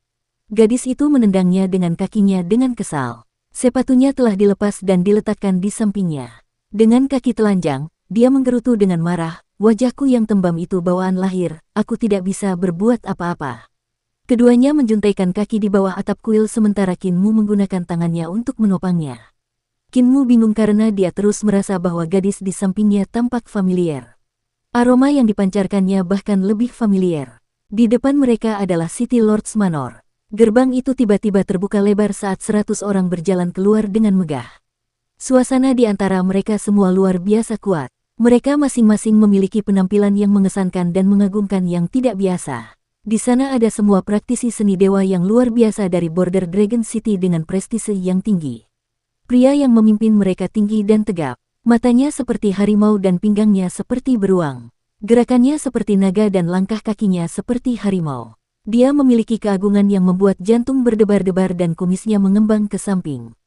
Gadis itu menendangnya dengan kakinya dengan kesal. Sepatunya telah dilepas dan diletakkan di sampingnya. Dengan kaki telanjang, dia menggerutu dengan marah, "Wajahku yang tembam itu bawaan lahir, aku tidak bisa berbuat apa-apa." Keduanya menjuntaikan kaki di bawah atap kuil sementara Qin Mu menggunakan tangannya untuk menopangnya. Qin Mu bingung karena dia terus merasa bahwa gadis di sampingnya tampak familiar. Aroma yang dipancarkannya bahkan lebih familiar. Di depan mereka adalah City Lords Manor. Gerbang itu tiba-tiba terbuka lebar saat 100 orang berjalan keluar dengan megah. Suasana di antara mereka semua luar biasa kuat. Mereka masing-masing memiliki penampilan yang mengesankan dan mengagumkan yang tidak biasa. Di sana ada semua praktisi seni dewa yang luar biasa dari border Dragon City dengan prestise yang tinggi. Pria yang memimpin mereka tinggi dan tegap. Matanya seperti harimau dan pinggangnya seperti beruang. Gerakannya seperti naga dan langkah kakinya seperti harimau. Dia memiliki keagungan yang membuat jantung berdebar-debar dan kumisnya mengembang ke samping.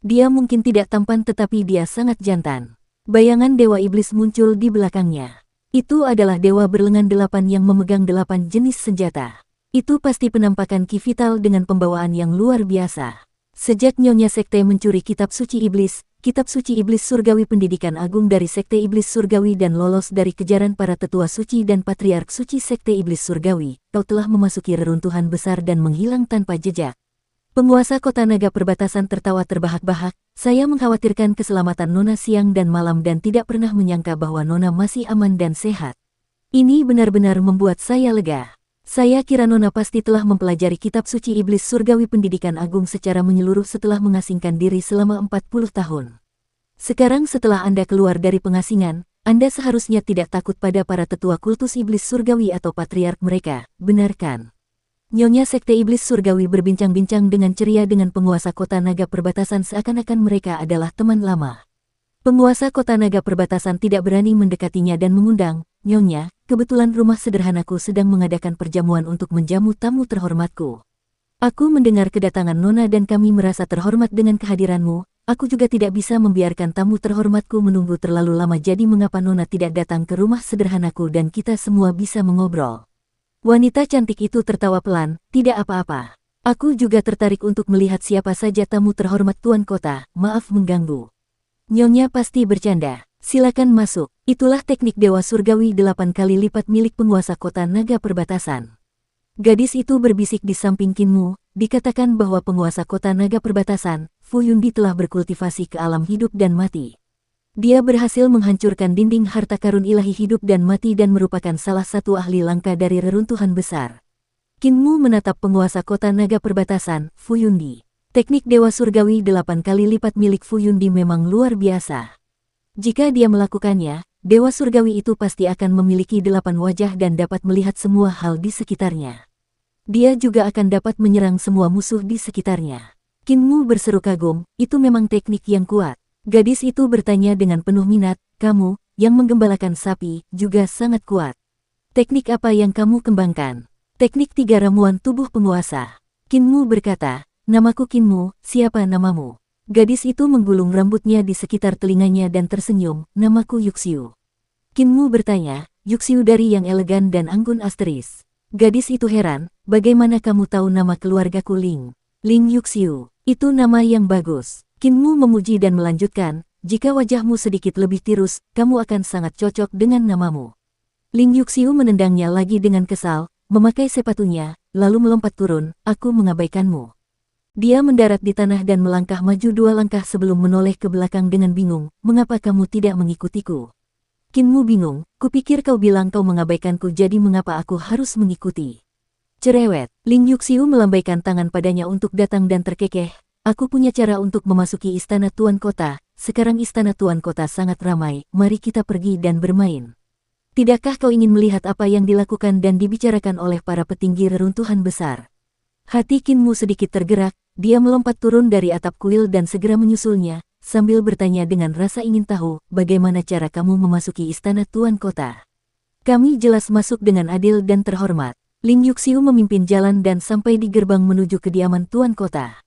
Dia mungkin tidak tampan tetapi dia sangat jantan. Bayangan Dewa Iblis muncul di belakangnya. Itu adalah dewa berlengan 8 yang memegang 8 jenis senjata. Itu pasti penampakan Ki Vital dengan pembawaan yang luar biasa. Sejak Nyonya Sekte mencuri Kitab Suci Iblis Surgawi pendidikan agung dari Sekte Iblis Surgawi dan lolos dari kejaran para tetua suci dan patriark suci Sekte Iblis Surgawi, kau telah memasuki reruntuhan besar dan menghilang tanpa jejak. Penguasa kota naga perbatasan tertawa terbahak-bahak, saya mengkhawatirkan keselamatan Nona siang dan malam dan tidak pernah menyangka bahwa Nona masih aman dan sehat. Ini benar-benar membuat saya lega. Saya kira Nona pasti telah mempelajari Kitab Suci Iblis Surgawi Pendidikan Agung secara menyeluruh setelah mengasingkan diri selama 40 tahun. Sekarang setelah Anda keluar dari pengasingan, Anda seharusnya tidak takut pada para tetua kultus Iblis Surgawi atau patriark mereka, benar kan? Nyonya Sekte Iblis Surgawi berbincang-bincang dengan ceria dengan penguasa kota naga perbatasan seakan-akan mereka adalah teman lama. Penguasa kota naga perbatasan tidak berani mendekatinya dan mengundang, Nyonya, kebetulan rumah sederhanaku sedang mengadakan perjamuan untuk menjamu tamu terhormatku. Aku mendengar kedatangan Nona dan kami merasa terhormat dengan kehadiranmu. Aku juga tidak bisa membiarkan tamu terhormatku menunggu terlalu lama, jadi mengapa Nona tidak datang ke rumah sederhanaku dan kita semua bisa mengobrol. Wanita cantik itu tertawa pelan, tidak apa-apa. Aku juga tertarik untuk melihat siapa saja tamu terhormat Tuan Kota, maaf mengganggu. Nyonya pasti bercanda, silakan masuk. Itulah teknik Dewa Surgawi 8 kali lipat milik penguasa kota naga perbatasan. Gadis itu berbisik di samping Kinmu, dikatakan bahwa penguasa kota naga perbatasan, Fu Yundi telah berkultivasi ke alam hidup dan mati. Dia berhasil menghancurkan dinding harta karun ilahi hidup dan mati dan merupakan salah satu ahli langka dari reruntuhan besar. Kinmu menatap penguasa kota naga perbatasan, Fu Yundi. Teknik Dewa Surgawi 8 kali lipat milik Fu Yundi memang luar biasa. Jika dia melakukannya, Dewa Surgawi itu pasti akan memiliki 8 wajah dan dapat melihat semua hal di sekitarnya. Dia juga akan dapat menyerang semua musuh di sekitarnya. Kinmu berseru kagum, itu memang teknik yang kuat. Gadis itu bertanya dengan penuh minat, kamu, yang menggembalakan sapi, juga sangat kuat. Teknik apa yang kamu kembangkan? Teknik 3 ramuan tubuh penguasa. Kinmu berkata, namaku Kinmu, siapa namamu? Gadis itu menggulung rambutnya di sekitar telinganya dan tersenyum, namaku Yuxiu. Kinmu bertanya, Yuxiu dari yang elegan dan anggun asteris. Gadis itu heran, bagaimana kamu tahu nama keluargaku Ling? Ling Yuxiu, itu nama yang bagus. Kinmu memuji dan melanjutkan, jika wajahmu sedikit lebih tirus, kamu akan sangat cocok dengan namamu. Ling Yuxiu menendangnya lagi dengan kesal, memakai sepatunya, lalu melompat turun, aku mengabaikanmu. Dia mendarat di tanah dan melangkah maju 2 langkah sebelum menoleh ke belakang dengan bingung, mengapa kamu tidak mengikutiku? Kinmu bingung, kupikir kau bilang kau mengabaikanku jadi mengapa aku harus mengikuti? Cerewet, Ling Yuxiu melambaikan tangan padanya untuk datang dan terkekeh. Aku punya cara untuk memasuki istana Tuan Kota, sekarang istana Tuan Kota sangat ramai, mari kita pergi dan bermain. Tidakkah kau ingin melihat apa yang dilakukan dan dibicarakan oleh para petinggi reruntuhan besar? Hati Kinmu sedikit tergerak, dia melompat turun dari atap kuil dan segera menyusulnya, sambil bertanya dengan rasa ingin tahu, bagaimana cara kamu memasuki istana Tuan Kota? Kami jelas masuk dengan adil dan terhormat. Ling Yuxiu memimpin jalan dan sampai di gerbang menuju kediaman Tuan Kota.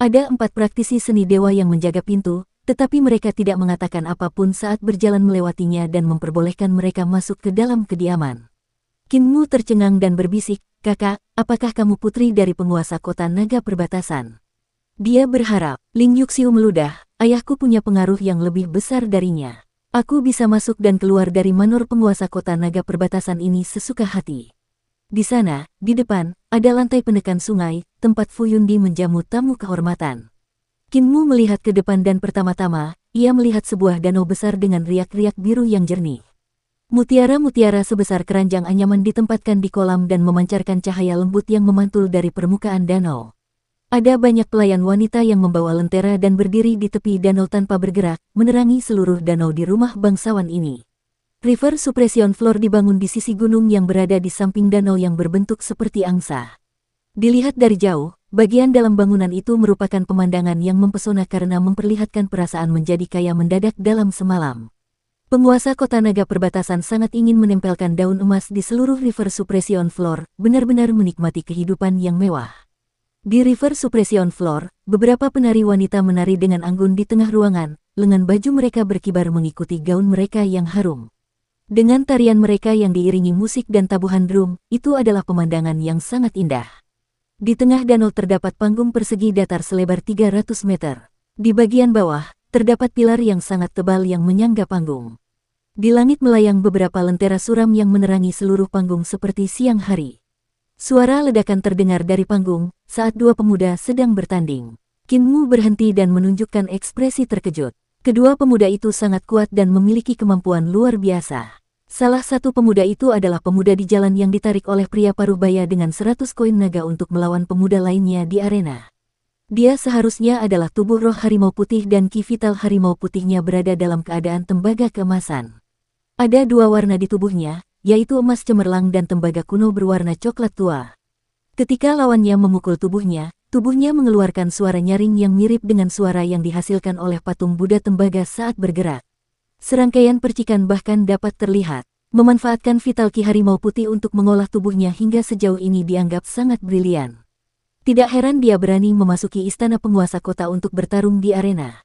Ada 4 praktisi seni dewa yang menjaga pintu, tetapi mereka tidak mengatakan apapun saat berjalan melewatinya dan memperbolehkan mereka masuk ke dalam kediaman. Kinmu tercengang dan berbisik, kakak, apakah kamu putri dari penguasa kota naga perbatasan? Dia berharap. Ling Yuxiu meludah, ayahku punya pengaruh yang lebih besar darinya. Aku bisa masuk dan keluar dari manor penguasa kota naga perbatasan ini sesuka hati. Di sana, di depan, ada lantai penekan sungai, tempat Fu Yundi menjamu tamu kehormatan. Kinmu melihat ke depan dan pertama-tama, ia melihat sebuah danau besar dengan riak-riak biru yang jernih. Mutiara-mutiara sebesar keranjang anyaman ditempatkan di kolam dan memancarkan cahaya lembut yang memantul dari permukaan danau. Ada banyak pelayan wanita yang membawa lentera dan berdiri di tepi danau tanpa bergerak, menerangi seluruh danau di rumah bangsawan ini. River Suppression Floor dibangun di sisi gunung yang berada di samping danau yang berbentuk seperti angsa. Dilihat dari jauh, bagian dalam bangunan itu merupakan pemandangan yang mempesona karena memperlihatkan perasaan menjadi kaya mendadak dalam semalam. Penguasa kota naga perbatasan sangat ingin menempelkan daun emas di seluruh River Suppression Floor, benar-benar menikmati kehidupan yang mewah. Di River Suppression Floor, beberapa penari wanita menari dengan anggun di tengah ruangan, lengan baju mereka berkibar mengikuti gaun mereka yang harum. Dengan tarian mereka yang diiringi musik dan tabuhan drum, itu adalah pemandangan yang sangat indah. Di tengah danau terdapat panggung persegi datar selebar 300 meter. Di bagian bawah, terdapat pilar yang sangat tebal yang menyangga panggung. Di langit melayang beberapa lentera suram yang menerangi seluruh panggung seperti siang hari. Suara ledakan terdengar dari panggung saat dua pemuda sedang bertanding. Qin Mu berhenti dan menunjukkan ekspresi terkejut. Kedua pemuda itu sangat kuat dan memiliki kemampuan luar biasa. Salah satu pemuda itu adalah pemuda di jalan yang ditarik oleh pria paruh baya dengan 100 koin naga untuk melawan pemuda lainnya di arena. Dia seharusnya adalah tubuh roh harimau putih dan ki vital harimau putihnya berada dalam keadaan tembaga keemasan. Ada dua warna di tubuhnya, yaitu emas cemerlang dan tembaga kuno berwarna coklat tua. Ketika lawannya memukul tubuhnya mengeluarkan suara nyaring yang mirip dengan suara yang dihasilkan oleh patung Buddha tembaga saat bergerak. Serangkaian percikan bahkan dapat terlihat. Memanfaatkan vital ki harimau putih untuk mengolah tubuhnya hingga sejauh ini dianggap sangat brilian. Tidak heran dia berani memasuki istana penguasa kota untuk bertarung di arena.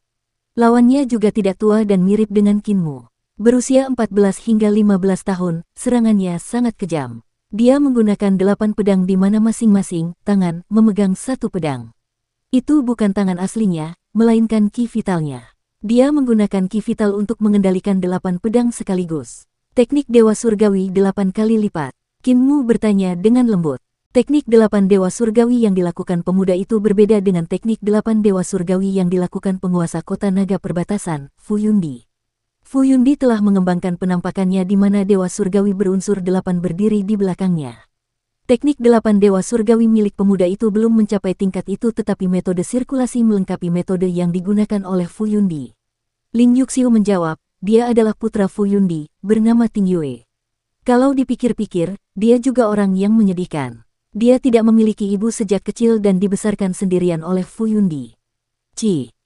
Lawannya juga tidak tua dan mirip dengan Qin Mu. Berusia 14 hingga 15 tahun, serangannya sangat kejam. Dia menggunakan 8 pedang di mana masing-masing tangan memegang satu pedang. Itu bukan tangan aslinya, melainkan ki vitalnya. Dia menggunakan ki vital untuk mengendalikan 8 pedang sekaligus. Teknik Dewa Surgawi 8 kali lipat. Qin Mu bertanya dengan lembut. Teknik 8 Dewa Surgawi yang dilakukan pemuda itu berbeda dengan teknik 8 Dewa Surgawi yang dilakukan penguasa kota naga perbatasan, Fu Yundi. Fu Yundi telah mengembangkan penampakannya di mana Dewa Surgawi berunsur 8 berdiri di belakangnya. Teknik 8 Dewa Surgawi milik pemuda itu belum mencapai tingkat itu tetapi metode sirkulasi melengkapi metode yang digunakan oleh Fu Yundi. Ling Yuxiu menjawab, dia adalah putra Fu Yundi, bernama Ting Yue. Kalau dipikir-pikir, dia juga orang yang menyedihkan. Dia tidak memiliki ibu sejak kecil dan dibesarkan sendirian oleh Fu Yundi.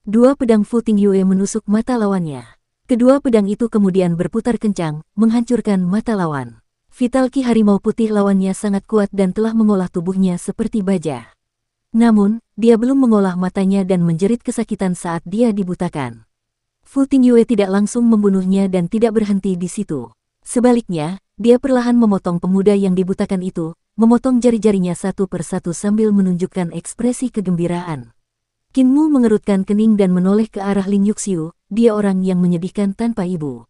Dua pedang Fu Ting Yue menusuk mata lawannya. Kedua pedang itu kemudian berputar kencang, menghancurkan mata lawan. Vital ki harimau putih lawannya sangat kuat dan telah mengolah tubuhnya seperti baja. Namun, dia belum mengolah matanya dan menjerit kesakitan saat dia dibutakan. Fu Ting Yue tidak langsung membunuhnya dan tidak berhenti di situ. Sebaliknya, dia perlahan memotong pemuda yang dibutakan itu, memotong jari-jarinya satu persatu sambil menunjukkan ekspresi kegembiraan. Qin Mu mengerutkan kening dan menoleh ke arah Ling Yuxiu, dia orang yang menyedihkan tanpa ibu.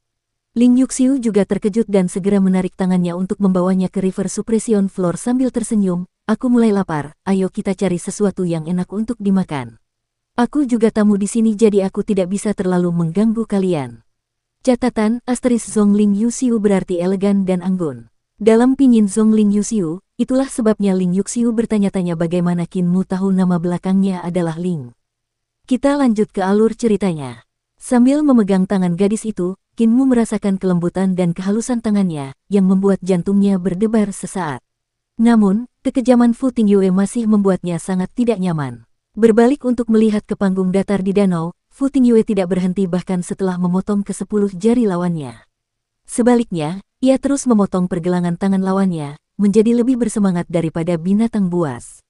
Ling Yuxiu juga terkejut dan segera menarik tangannya untuk membawanya ke River Suppression Floor sambil tersenyum, aku mulai lapar, ayo kita cari sesuatu yang enak untuk dimakan. Aku juga tamu di sini jadi aku tidak bisa terlalu mengganggu kalian. Catatan, asterisk Zhong Ling Yuxiu berarti elegan dan anggun. Dalam pinyin Zhong Ling Yuxiu, itulah sebabnya Ling Yuxiu bertanya-tanya bagaimana Qin Mu tahu nama belakangnya adalah Ling. Kita lanjut ke alur ceritanya. Sambil memegang tangan gadis itu, Qin Mu merasakan kelembutan dan kehalusan tangannya, yang membuat jantungnya berdebar sesaat. Namun, kekejaman Fu Ting Yue masih membuatnya sangat tidak nyaman. Berbalik untuk melihat ke panggung datar di danau, Fu Ting Yue tidak berhenti bahkan setelah memotong ke-10 jari lawannya. Sebaliknya, ia terus memotong pergelangan tangan lawannya, menjadi lebih bersemangat daripada binatang buas.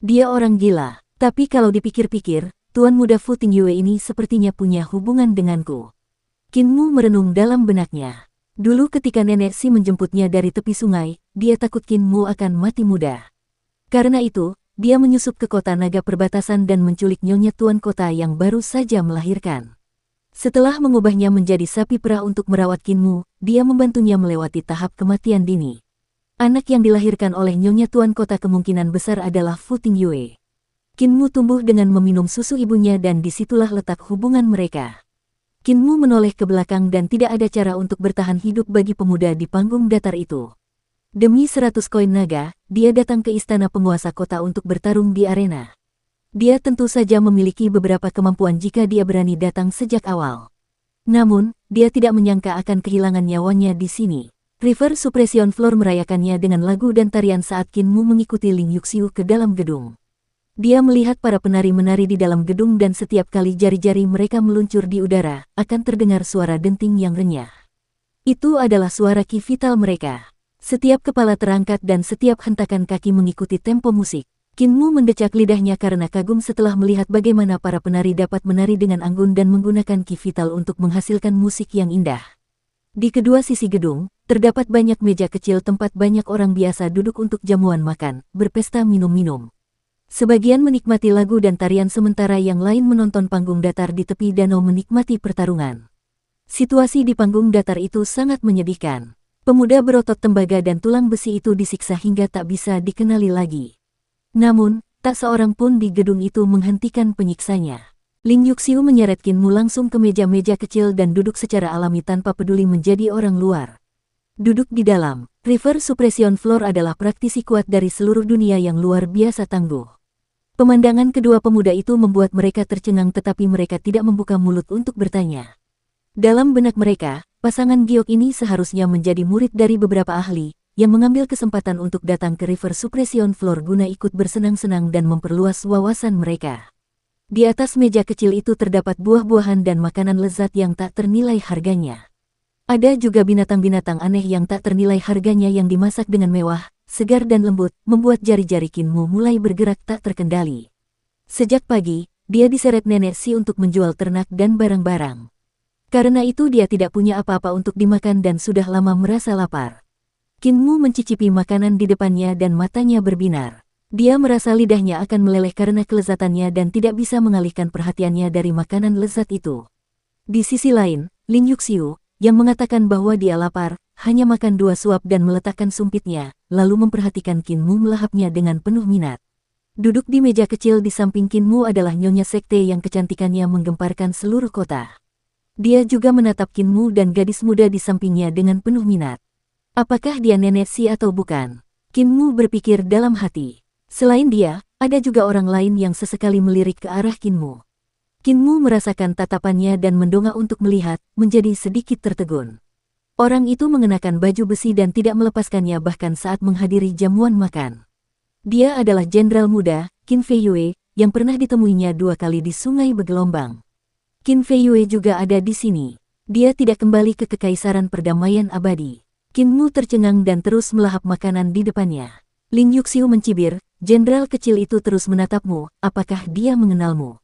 Dia orang gila, tapi kalau dipikir-pikir, Tuan Muda Fu Ting Yue ini sepertinya punya hubungan denganku. Qin Mu merenung dalam benaknya. Dulu ketika nenek Si menjemputnya dari tepi sungai, dia takut Qin Mu akan mati muda. Karena itu, dia menyusup ke kota naga perbatasan dan menculik nyonya tuan kota yang baru saja melahirkan. Setelah mengubahnya menjadi sapi perah untuk merawat Qin Mu, dia membantunya melewati tahap kematian dini. Anak yang dilahirkan oleh nyonya tuan kota kemungkinan besar adalah Fu Ting Yue. Qin Mu tumbuh dengan meminum susu ibunya dan disitulah letak hubungan mereka. Kinmu menoleh ke belakang dan tidak ada cara untuk bertahan hidup bagi pemuda di panggung datar itu. Demi 100 koin naga, dia datang ke istana penguasa kota untuk bertarung di arena. Dia tentu saja memiliki beberapa kemampuan jika dia berani datang sejak awal. Namun, dia tidak menyangka akan kehilangan nyawanya di sini. River Suppression Floor merayakannya dengan lagu dan tarian saat Kinmu mengikuti Ling Yuxiu ke dalam gedung. Dia melihat para penari menari di dalam gedung dan setiap kali jari-jari mereka meluncur di udara, akan terdengar suara denting yang renyah. Itu adalah suara ki vital mereka. Setiap kepala terangkat dan setiap hentakan kaki mengikuti tempo musik. Kinmu mendecak lidahnya karena kagum setelah melihat bagaimana para penari dapat menari dengan anggun dan menggunakan ki vital untuk menghasilkan musik yang indah. Di kedua sisi gedung, terdapat banyak meja kecil tempat banyak orang biasa duduk untuk jamuan makan, berpesta minum-minum. Sebagian menikmati lagu dan tarian sementara yang lain menonton panggung datar di tepi danau menikmati pertarungan. Situasi di panggung datar itu sangat menyedihkan. Pemuda berotot tembaga dan tulang besi itu disiksa hingga tak bisa dikenali lagi. Namun, tak seorang pun di gedung itu menghentikan penyiksanya. Ling Yuxiu menyeret Kinmu langsung ke meja-meja kecil dan duduk secara alami tanpa peduli menjadi orang luar. Duduk di dalam, River Suppression Floor adalah praktisi kuat dari seluruh dunia yang luar biasa tangguh. Pemandangan kedua pemuda itu membuat mereka tercengang tetapi mereka tidak membuka mulut untuk bertanya. Dalam benak mereka, pasangan giok ini seharusnya menjadi murid dari beberapa ahli, yang mengambil kesempatan untuk datang ke River Suppression Floor guna ikut bersenang-senang dan memperluas wawasan mereka. Di atas meja kecil itu terdapat buah-buahan dan makanan lezat yang tak ternilai harganya. Ada juga binatang-binatang aneh yang tak ternilai harganya yang dimasak dengan mewah, segar dan lembut, membuat jari-jari Kinmu mulai bergerak tak terkendali. Sejak pagi, dia diseret nenek Si untuk menjual ternak dan barang-barang. Karena itu dia tidak punya apa-apa untuk dimakan dan sudah lama merasa lapar. Kinmu mencicipi makanan di depannya dan matanya berbinar. Dia merasa lidahnya akan meleleh karena kelezatannya dan tidak bisa mengalihkan perhatiannya dari makanan lezat itu. Di sisi lain, Ling Yuxiu, yang mengatakan bahwa dia lapar, hanya makan 2 suap dan meletakkan sumpitnya, lalu memperhatikan Kinmu melahapnya dengan penuh minat. Duduk di meja kecil di samping Kinmu adalah nyonya sekte yang kecantikannya menggemparkan seluruh kota. Dia juga menatap Kinmu dan gadis muda di sampingnya dengan penuh minat. Apakah dia nenek Si atau bukan? Kinmu berpikir dalam hati. Selain dia, ada juga orang lain yang sesekali melirik ke arah Kinmu. Kinmu merasakan tatapannya dan mendongak untuk melihat, menjadi sedikit tertegun. Orang itu mengenakan baju besi dan tidak melepaskannya bahkan saat menghadiri jamuan makan. Dia adalah jenderal muda, Qin Fei Yue, yang pernah ditemuinya 2 kali di sungai bergelombang. Qin Fei Yue juga ada di sini. Dia tidak kembali ke kekaisaran perdamaian abadi. Kinmu tercengang dan terus melahap makanan di depannya. Ling Yuxiu mencibir, jenderal kecil itu terus menatapmu, apakah dia mengenalmu?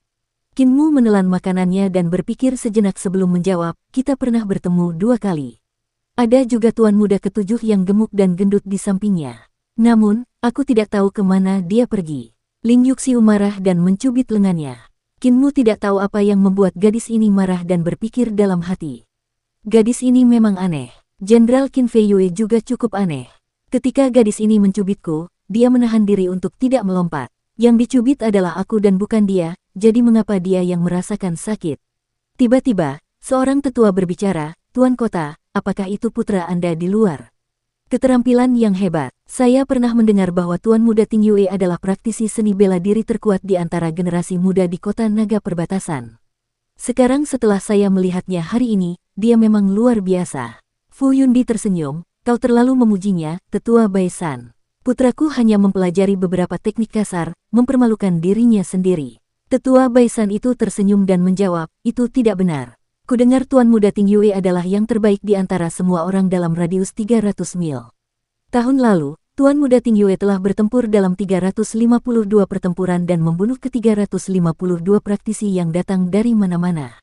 Kinmu menelan makanannya dan berpikir sejenak sebelum menjawab, kita pernah bertemu 2 kali. Ada juga tuan muda ketujuh yang gemuk dan gendut di sampingnya. Namun, aku tidak tahu kemana dia pergi. Ling Yuxiu marah dan mencubit lengannya. Kinmu tidak tahu apa yang membuat gadis ini marah dan berpikir dalam hati. Gadis ini memang aneh. Jenderal Qin Fei Yue juga cukup aneh. Ketika gadis ini mencubitku, dia menahan diri untuk tidak melompat. Yang dicubit adalah aku dan bukan dia, jadi mengapa dia yang merasakan sakit? Tiba-tiba, seorang tetua berbicara, Tuan Kota, apakah itu putra Anda di luar? Keterampilan yang hebat. Saya pernah mendengar bahwa Tuan Muda Ting Yue adalah praktisi seni bela diri terkuat di antara generasi muda di kota naga perbatasan. Sekarang setelah saya melihatnya hari ini, dia memang luar biasa. Fu Yundi tersenyum, kau terlalu memujinya, Tetua Baisan. Putraku hanya mempelajari beberapa teknik kasar, mempermalukan dirinya sendiri. Tetua Baisan itu tersenyum dan menjawab, itu tidak benar. Kudengar Tuan Muda Ting Yue adalah yang terbaik di antara semua orang dalam radius 300 mil. Tahun lalu, Tuan Muda Ting Yue telah bertempur dalam 352 pertempuran dan membunuh ke-352 praktisi yang datang dari mana-mana.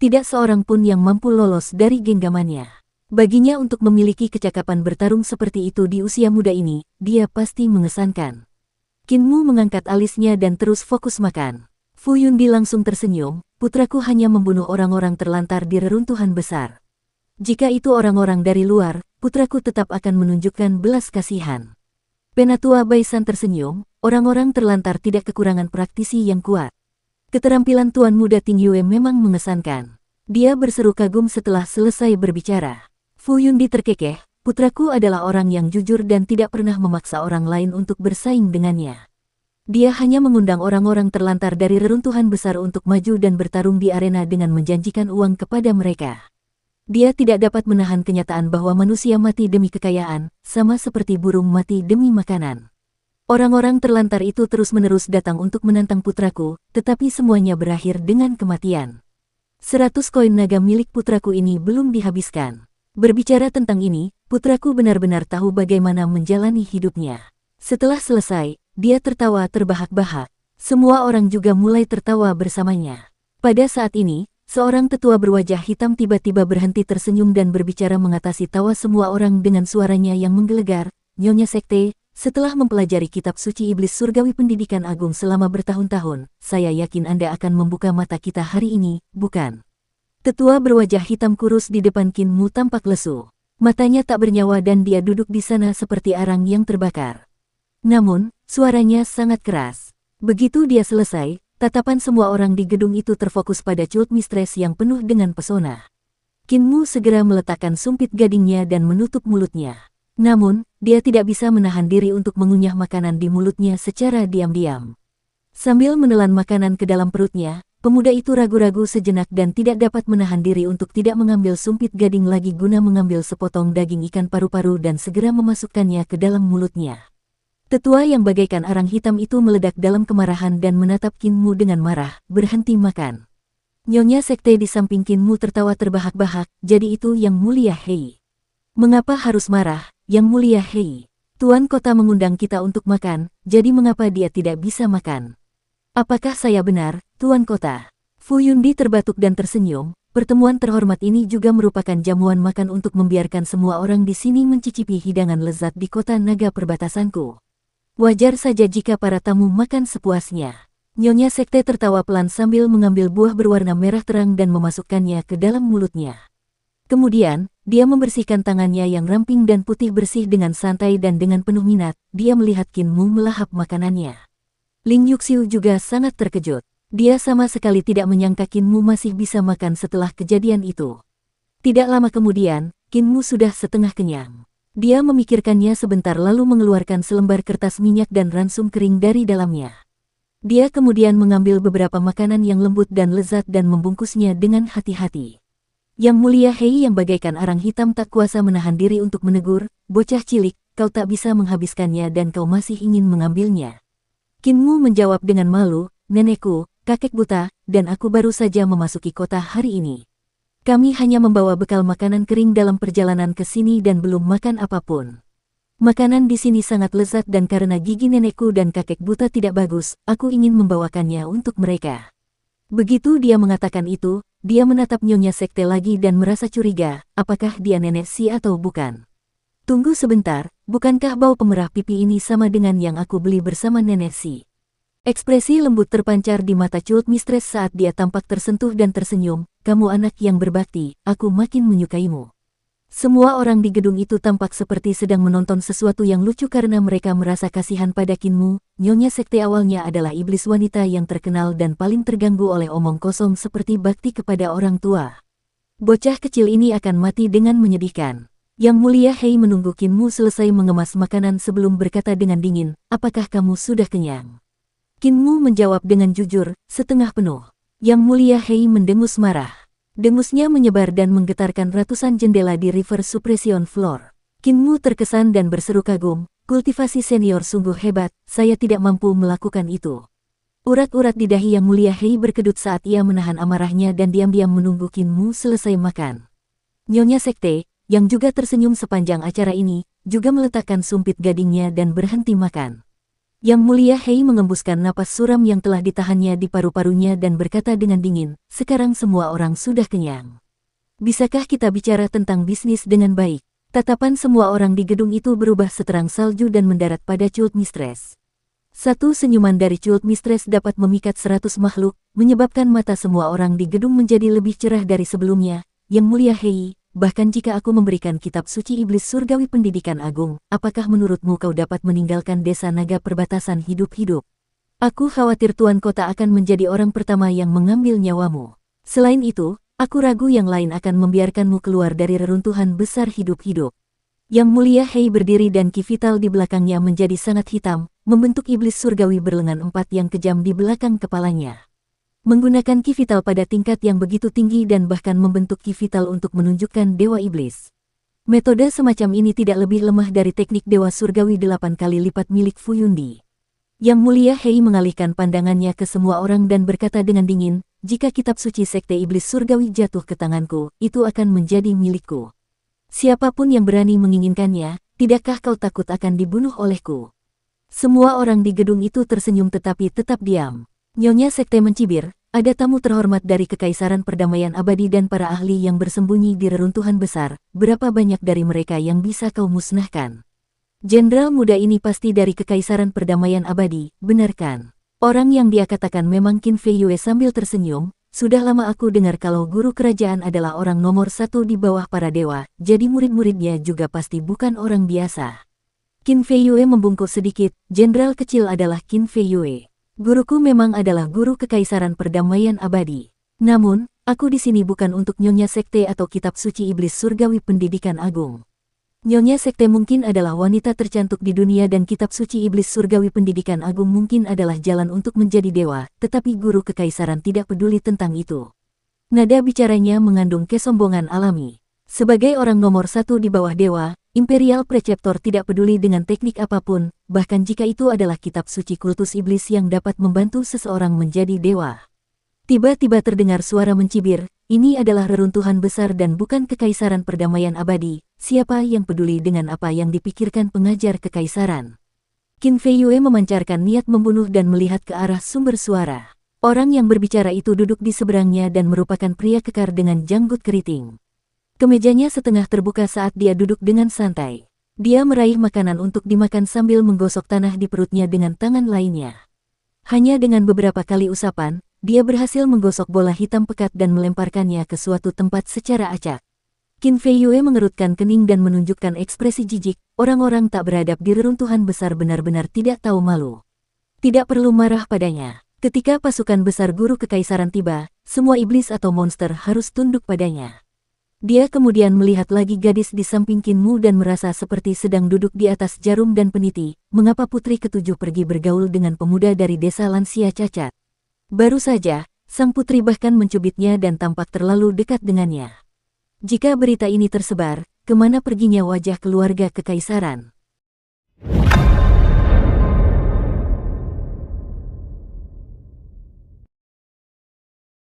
Tidak seorang pun yang mampu lolos dari genggamannya. Baginya untuk memiliki kecakapan bertarung seperti itu di usia muda ini, dia pasti mengesankan. Kinmu mengangkat alisnya dan terus fokus makan. Fu Yundi langsung tersenyum, putraku hanya membunuh orang-orang terlantar di reruntuhan besar. Jika itu orang-orang dari luar, putraku tetap akan menunjukkan belas kasihan. Penatua Baisan tersenyum, orang-orang terlantar tidak kekurangan praktisi yang kuat. Keterampilan Tuan Muda Ting Yue memang mengesankan. Dia berseru kagum setelah selesai berbicara. Fu Yundi terkekeh, putraku adalah orang yang jujur dan tidak pernah memaksa orang lain untuk bersaing dengannya. Dia hanya mengundang orang-orang terlantar dari reruntuhan besar untuk maju dan bertarung di arena dengan menjanjikan uang kepada mereka. Dia tidak dapat menahan kenyataan bahwa manusia mati demi kekayaan, sama seperti burung mati demi makanan. Orang-orang terlantar itu terus-menerus datang untuk menantang putraku, tetapi semuanya berakhir dengan kematian. 100 koin naga milik putraku ini belum dihabiskan. Berbicara tentang ini, putraku benar-benar tahu bagaimana menjalani hidupnya. Setelah selesai, dia tertawa terbahak-bahak. Semua orang juga mulai tertawa bersamanya. Pada saat ini, seorang tetua berwajah hitam tiba-tiba berhenti tersenyum dan berbicara mengatasi tawa semua orang dengan suaranya yang menggelegar. Nyonya Sekte, setelah mempelajari kitab suci iblis surgawi pendidikan agung selama bertahun-tahun, saya yakin Anda akan membuka mata kita hari ini, bukan? Tetua berwajah hitam kurus di depan Qin Mu tampak lesu. Matanya tak bernyawa dan dia duduk di sana seperti arang yang terbakar. Namun, suaranya sangat keras. Begitu dia selesai, tatapan semua orang di gedung itu terfokus pada Cult Mistress yang penuh dengan pesona. Qin Mu segera meletakkan sumpit gadingnya dan menutup mulutnya. Namun, dia tidak bisa menahan diri untuk mengunyah makanan di mulutnya secara diam-diam. Sambil menelan makanan ke dalam perutnya, pemuda itu ragu-ragu sejenak dan tidak dapat menahan diri untuk tidak mengambil sumpit gading lagi guna mengambil sepotong daging ikan paru-paru dan segera memasukkannya ke dalam mulutnya. Tetua yang bagaikan arang hitam itu meledak dalam kemarahan dan menatap Qin Mu dengan marah, berhenti makan. Nyonya Sekte di samping Qin Mu tertawa terbahak-bahak, jadi itu Yang Mulia Hei. Mengapa harus marah, Yang Mulia Hei? Tuan kota mengundang kita untuk makan, jadi mengapa dia tidak bisa makan? Apakah saya benar, Tuan kota? Fu Yundi terbatuk dan tersenyum. Pertemuan terhormat ini juga merupakan jamuan makan untuk membiarkan semua orang di sini mencicipi hidangan lezat di kota naga perbatasanku. Wajar saja jika para tamu makan sepuasnya. Nyonya Sekte tertawa pelan sambil mengambil buah berwarna merah terang dan memasukkannya ke dalam mulutnya. Kemudian, dia membersihkan tangannya yang ramping dan putih bersih dengan santai dan dengan penuh minat, dia melihat Qin Mu melahap makanannya. Ling Yuxiu juga sangat terkejut. Dia sama sekali tidak menyangka Qin Mu masih bisa makan setelah kejadian itu. Tidak lama kemudian, Qin Mu sudah setengah kenyang. Dia memikirkannya sebentar lalu mengeluarkan selembar kertas minyak dan ransum kering dari dalamnya. Dia kemudian mengambil beberapa makanan yang lembut dan lezat dan membungkusnya dengan hati-hati. Yang Mulia Hei yang bagaikan arang hitam tak kuasa menahan diri untuk menegur, bocah cilik, kau tak bisa menghabiskannya dan kau masih ingin mengambilnya. Qin Mu menjawab dengan malu, nenekku, kakek buta, dan aku baru saja memasuki kota hari ini. Kami hanya membawa bekal makanan kering dalam perjalanan ke sini dan belum makan apapun. Makanan di sini sangat lezat dan karena gigi nenekku dan kakek buta tidak bagus, aku ingin membawakannya untuk mereka. Begitu dia mengatakan itu, dia menatap Nyonya Sekte lagi dan merasa curiga, apakah dia nenek Si atau bukan. Tunggu sebentar, bukankah bau pemerah pipi ini sama dengan yang aku beli bersama nenek Si? Ekspresi lembut terpancar di mata Cult Mistress saat dia tampak tersentuh dan tersenyum, kamu anak yang berbakti, aku makin menyukaimu. Semua orang di gedung itu tampak seperti sedang menonton sesuatu yang lucu karena mereka merasa kasihan pada Qin Mu. Nyonya Sekte awalnya adalah iblis wanita yang terkenal dan paling terganggu oleh omong kosong seperti bakti kepada orang tua. Bocah kecil ini akan mati dengan menyedihkan. Yang Mulia Hei menunggu Qin Mu selesai mengemas makanan sebelum berkata dengan dingin, apakah kamu sudah kenyang? Qin Mu menjawab dengan jujur, setengah penuh. Yang Mulia Hei mendengus marah. Dengusnya menyebar dan menggetarkan ratusan jendela di River Suppression Floor. Qin Mu terkesan dan berseru kagum, kultivasi senior sungguh hebat, saya tidak mampu melakukan itu. Urat-urat di dahi Yang Mulia Hei berkedut saat ia menahan amarahnya dan diam-diam menunggu Qin Mu selesai makan. Nyonya Sekte, yang juga tersenyum sepanjang acara ini, juga meletakkan sumpit gadingnya dan berhenti makan. Yang Mulia Hei mengembuskan napas suram yang telah ditahannya di paru-parunya dan berkata dengan dingin, sekarang semua orang sudah kenyang. Bisakah kita bicara tentang bisnis dengan baik? Tatapan semua orang di gedung itu berubah seterang salju dan mendarat pada Cult Mistress. Satu senyuman dari Cult Mistress dapat memikat 100 makhluk, menyebabkan mata semua orang di gedung menjadi lebih cerah dari sebelumnya. Yang Mulia Hei, bahkan jika aku memberikan kitab suci iblis surgawi pendidikan agung, apakah menurutmu kau dapat meninggalkan desa naga perbatasan hidup-hidup? Aku khawatir tuan kota akan menjadi orang pertama yang mengambil nyawamu. Selain itu, Aku ragu yang lain akan membiarkanmu keluar dari reruntuhan besar hidup-hidup. Yang mulia Hei berdiri dan ki vital di belakangnya menjadi sangat hitam, membentuk iblis surgawi berlengan 4 yang kejam di belakang kepalanya. Menggunakan ki vital pada tingkat yang begitu tinggi dan bahkan membentuk ki vital untuk menunjukkan dewa iblis. Metode semacam ini tidak lebih lemah dari teknik dewa surgawi 8 kali lipat milik Fu Yundi. Yang mulia Hei mengalihkan pandangannya ke semua orang dan berkata dengan dingin, jika kitab suci sekte iblis surgawi jatuh ke tanganku, itu akan menjadi milikku. Siapapun yang berani menginginkannya, tidakkah kau takut akan dibunuh olehku? Semua orang di gedung itu tersenyum tetapi tetap diam. Nyonya sekte mencibir, ada tamu terhormat dari Kekaisaran Perdamaian Abadi dan para ahli yang bersembunyi di reruntuhan besar, berapa banyak dari mereka yang bisa kau musnahkan? Jenderal muda ini pasti dari Kekaisaran Perdamaian Abadi, benar kan? Orang yang dia katakan memang Qin Fei Yue sambil tersenyum, sudah lama aku dengar kalau guru kerajaan adalah orang nomor 1 di bawah para dewa, jadi murid-muridnya juga pasti bukan orang biasa. Qin Fei Yue membungkuk sedikit, jenderal kecil adalah Qin Fei Yue. Guruku memang adalah guru Kekaisaran Perdamaian Abadi. Namun, aku di sini bukan untuk nyonya sekte atau kitab suci iblis surgawi pendidikan agung. Nyonya sekte mungkin adalah wanita tercantik di dunia dan kitab suci iblis surgawi pendidikan agung mungkin adalah jalan untuk menjadi dewa, tetapi guru kekaisaran tidak peduli tentang itu. Nada bicaranya mengandung kesombongan alami. Sebagai orang nomor 1 di bawah dewa, Imperial Preceptor tidak peduli dengan teknik apapun, bahkan jika itu adalah kitab suci kultus iblis yang dapat membantu seseorang menjadi dewa. Tiba-tiba terdengar suara mencibir, ini adalah reruntuhan besar dan bukan Kekaisaran Perdamaian Abadi, siapa yang peduli dengan apa yang dipikirkan pengajar kekaisaran? Qin Fei Yue memancarkan niat membunuh dan melihat ke arah sumber suara. Orang yang berbicara itu duduk di seberangnya dan merupakan pria kekar dengan janggut keriting. Kemejanya setengah terbuka saat dia duduk dengan santai. Dia meraih makanan untuk dimakan sambil menggosok tanah di perutnya dengan tangan lainnya. Hanya dengan beberapa kali usapan, dia berhasil menggosok bola hitam pekat dan melemparkannya ke suatu tempat secara acak. Qin Fei Yue mengerutkan kening dan menunjukkan ekspresi jijik, orang-orang tak beradab di reruntuhan besar benar-benar tidak tahu malu. Tidak perlu marah padanya. Ketika pasukan besar guru kekaisaran tiba, semua iblis atau monster harus tunduk padanya. Dia kemudian melihat lagi gadis di samping Qin Mu dan merasa seperti sedang duduk di atas jarum dan peniti, mengapa putri ketujuh pergi bergaul dengan pemuda dari desa lansia cacat. Baru saja, sang putri bahkan mencubitnya dan tampak terlalu dekat dengannya. Jika berita ini tersebar, kemana perginya wajah keluarga kekaisaran?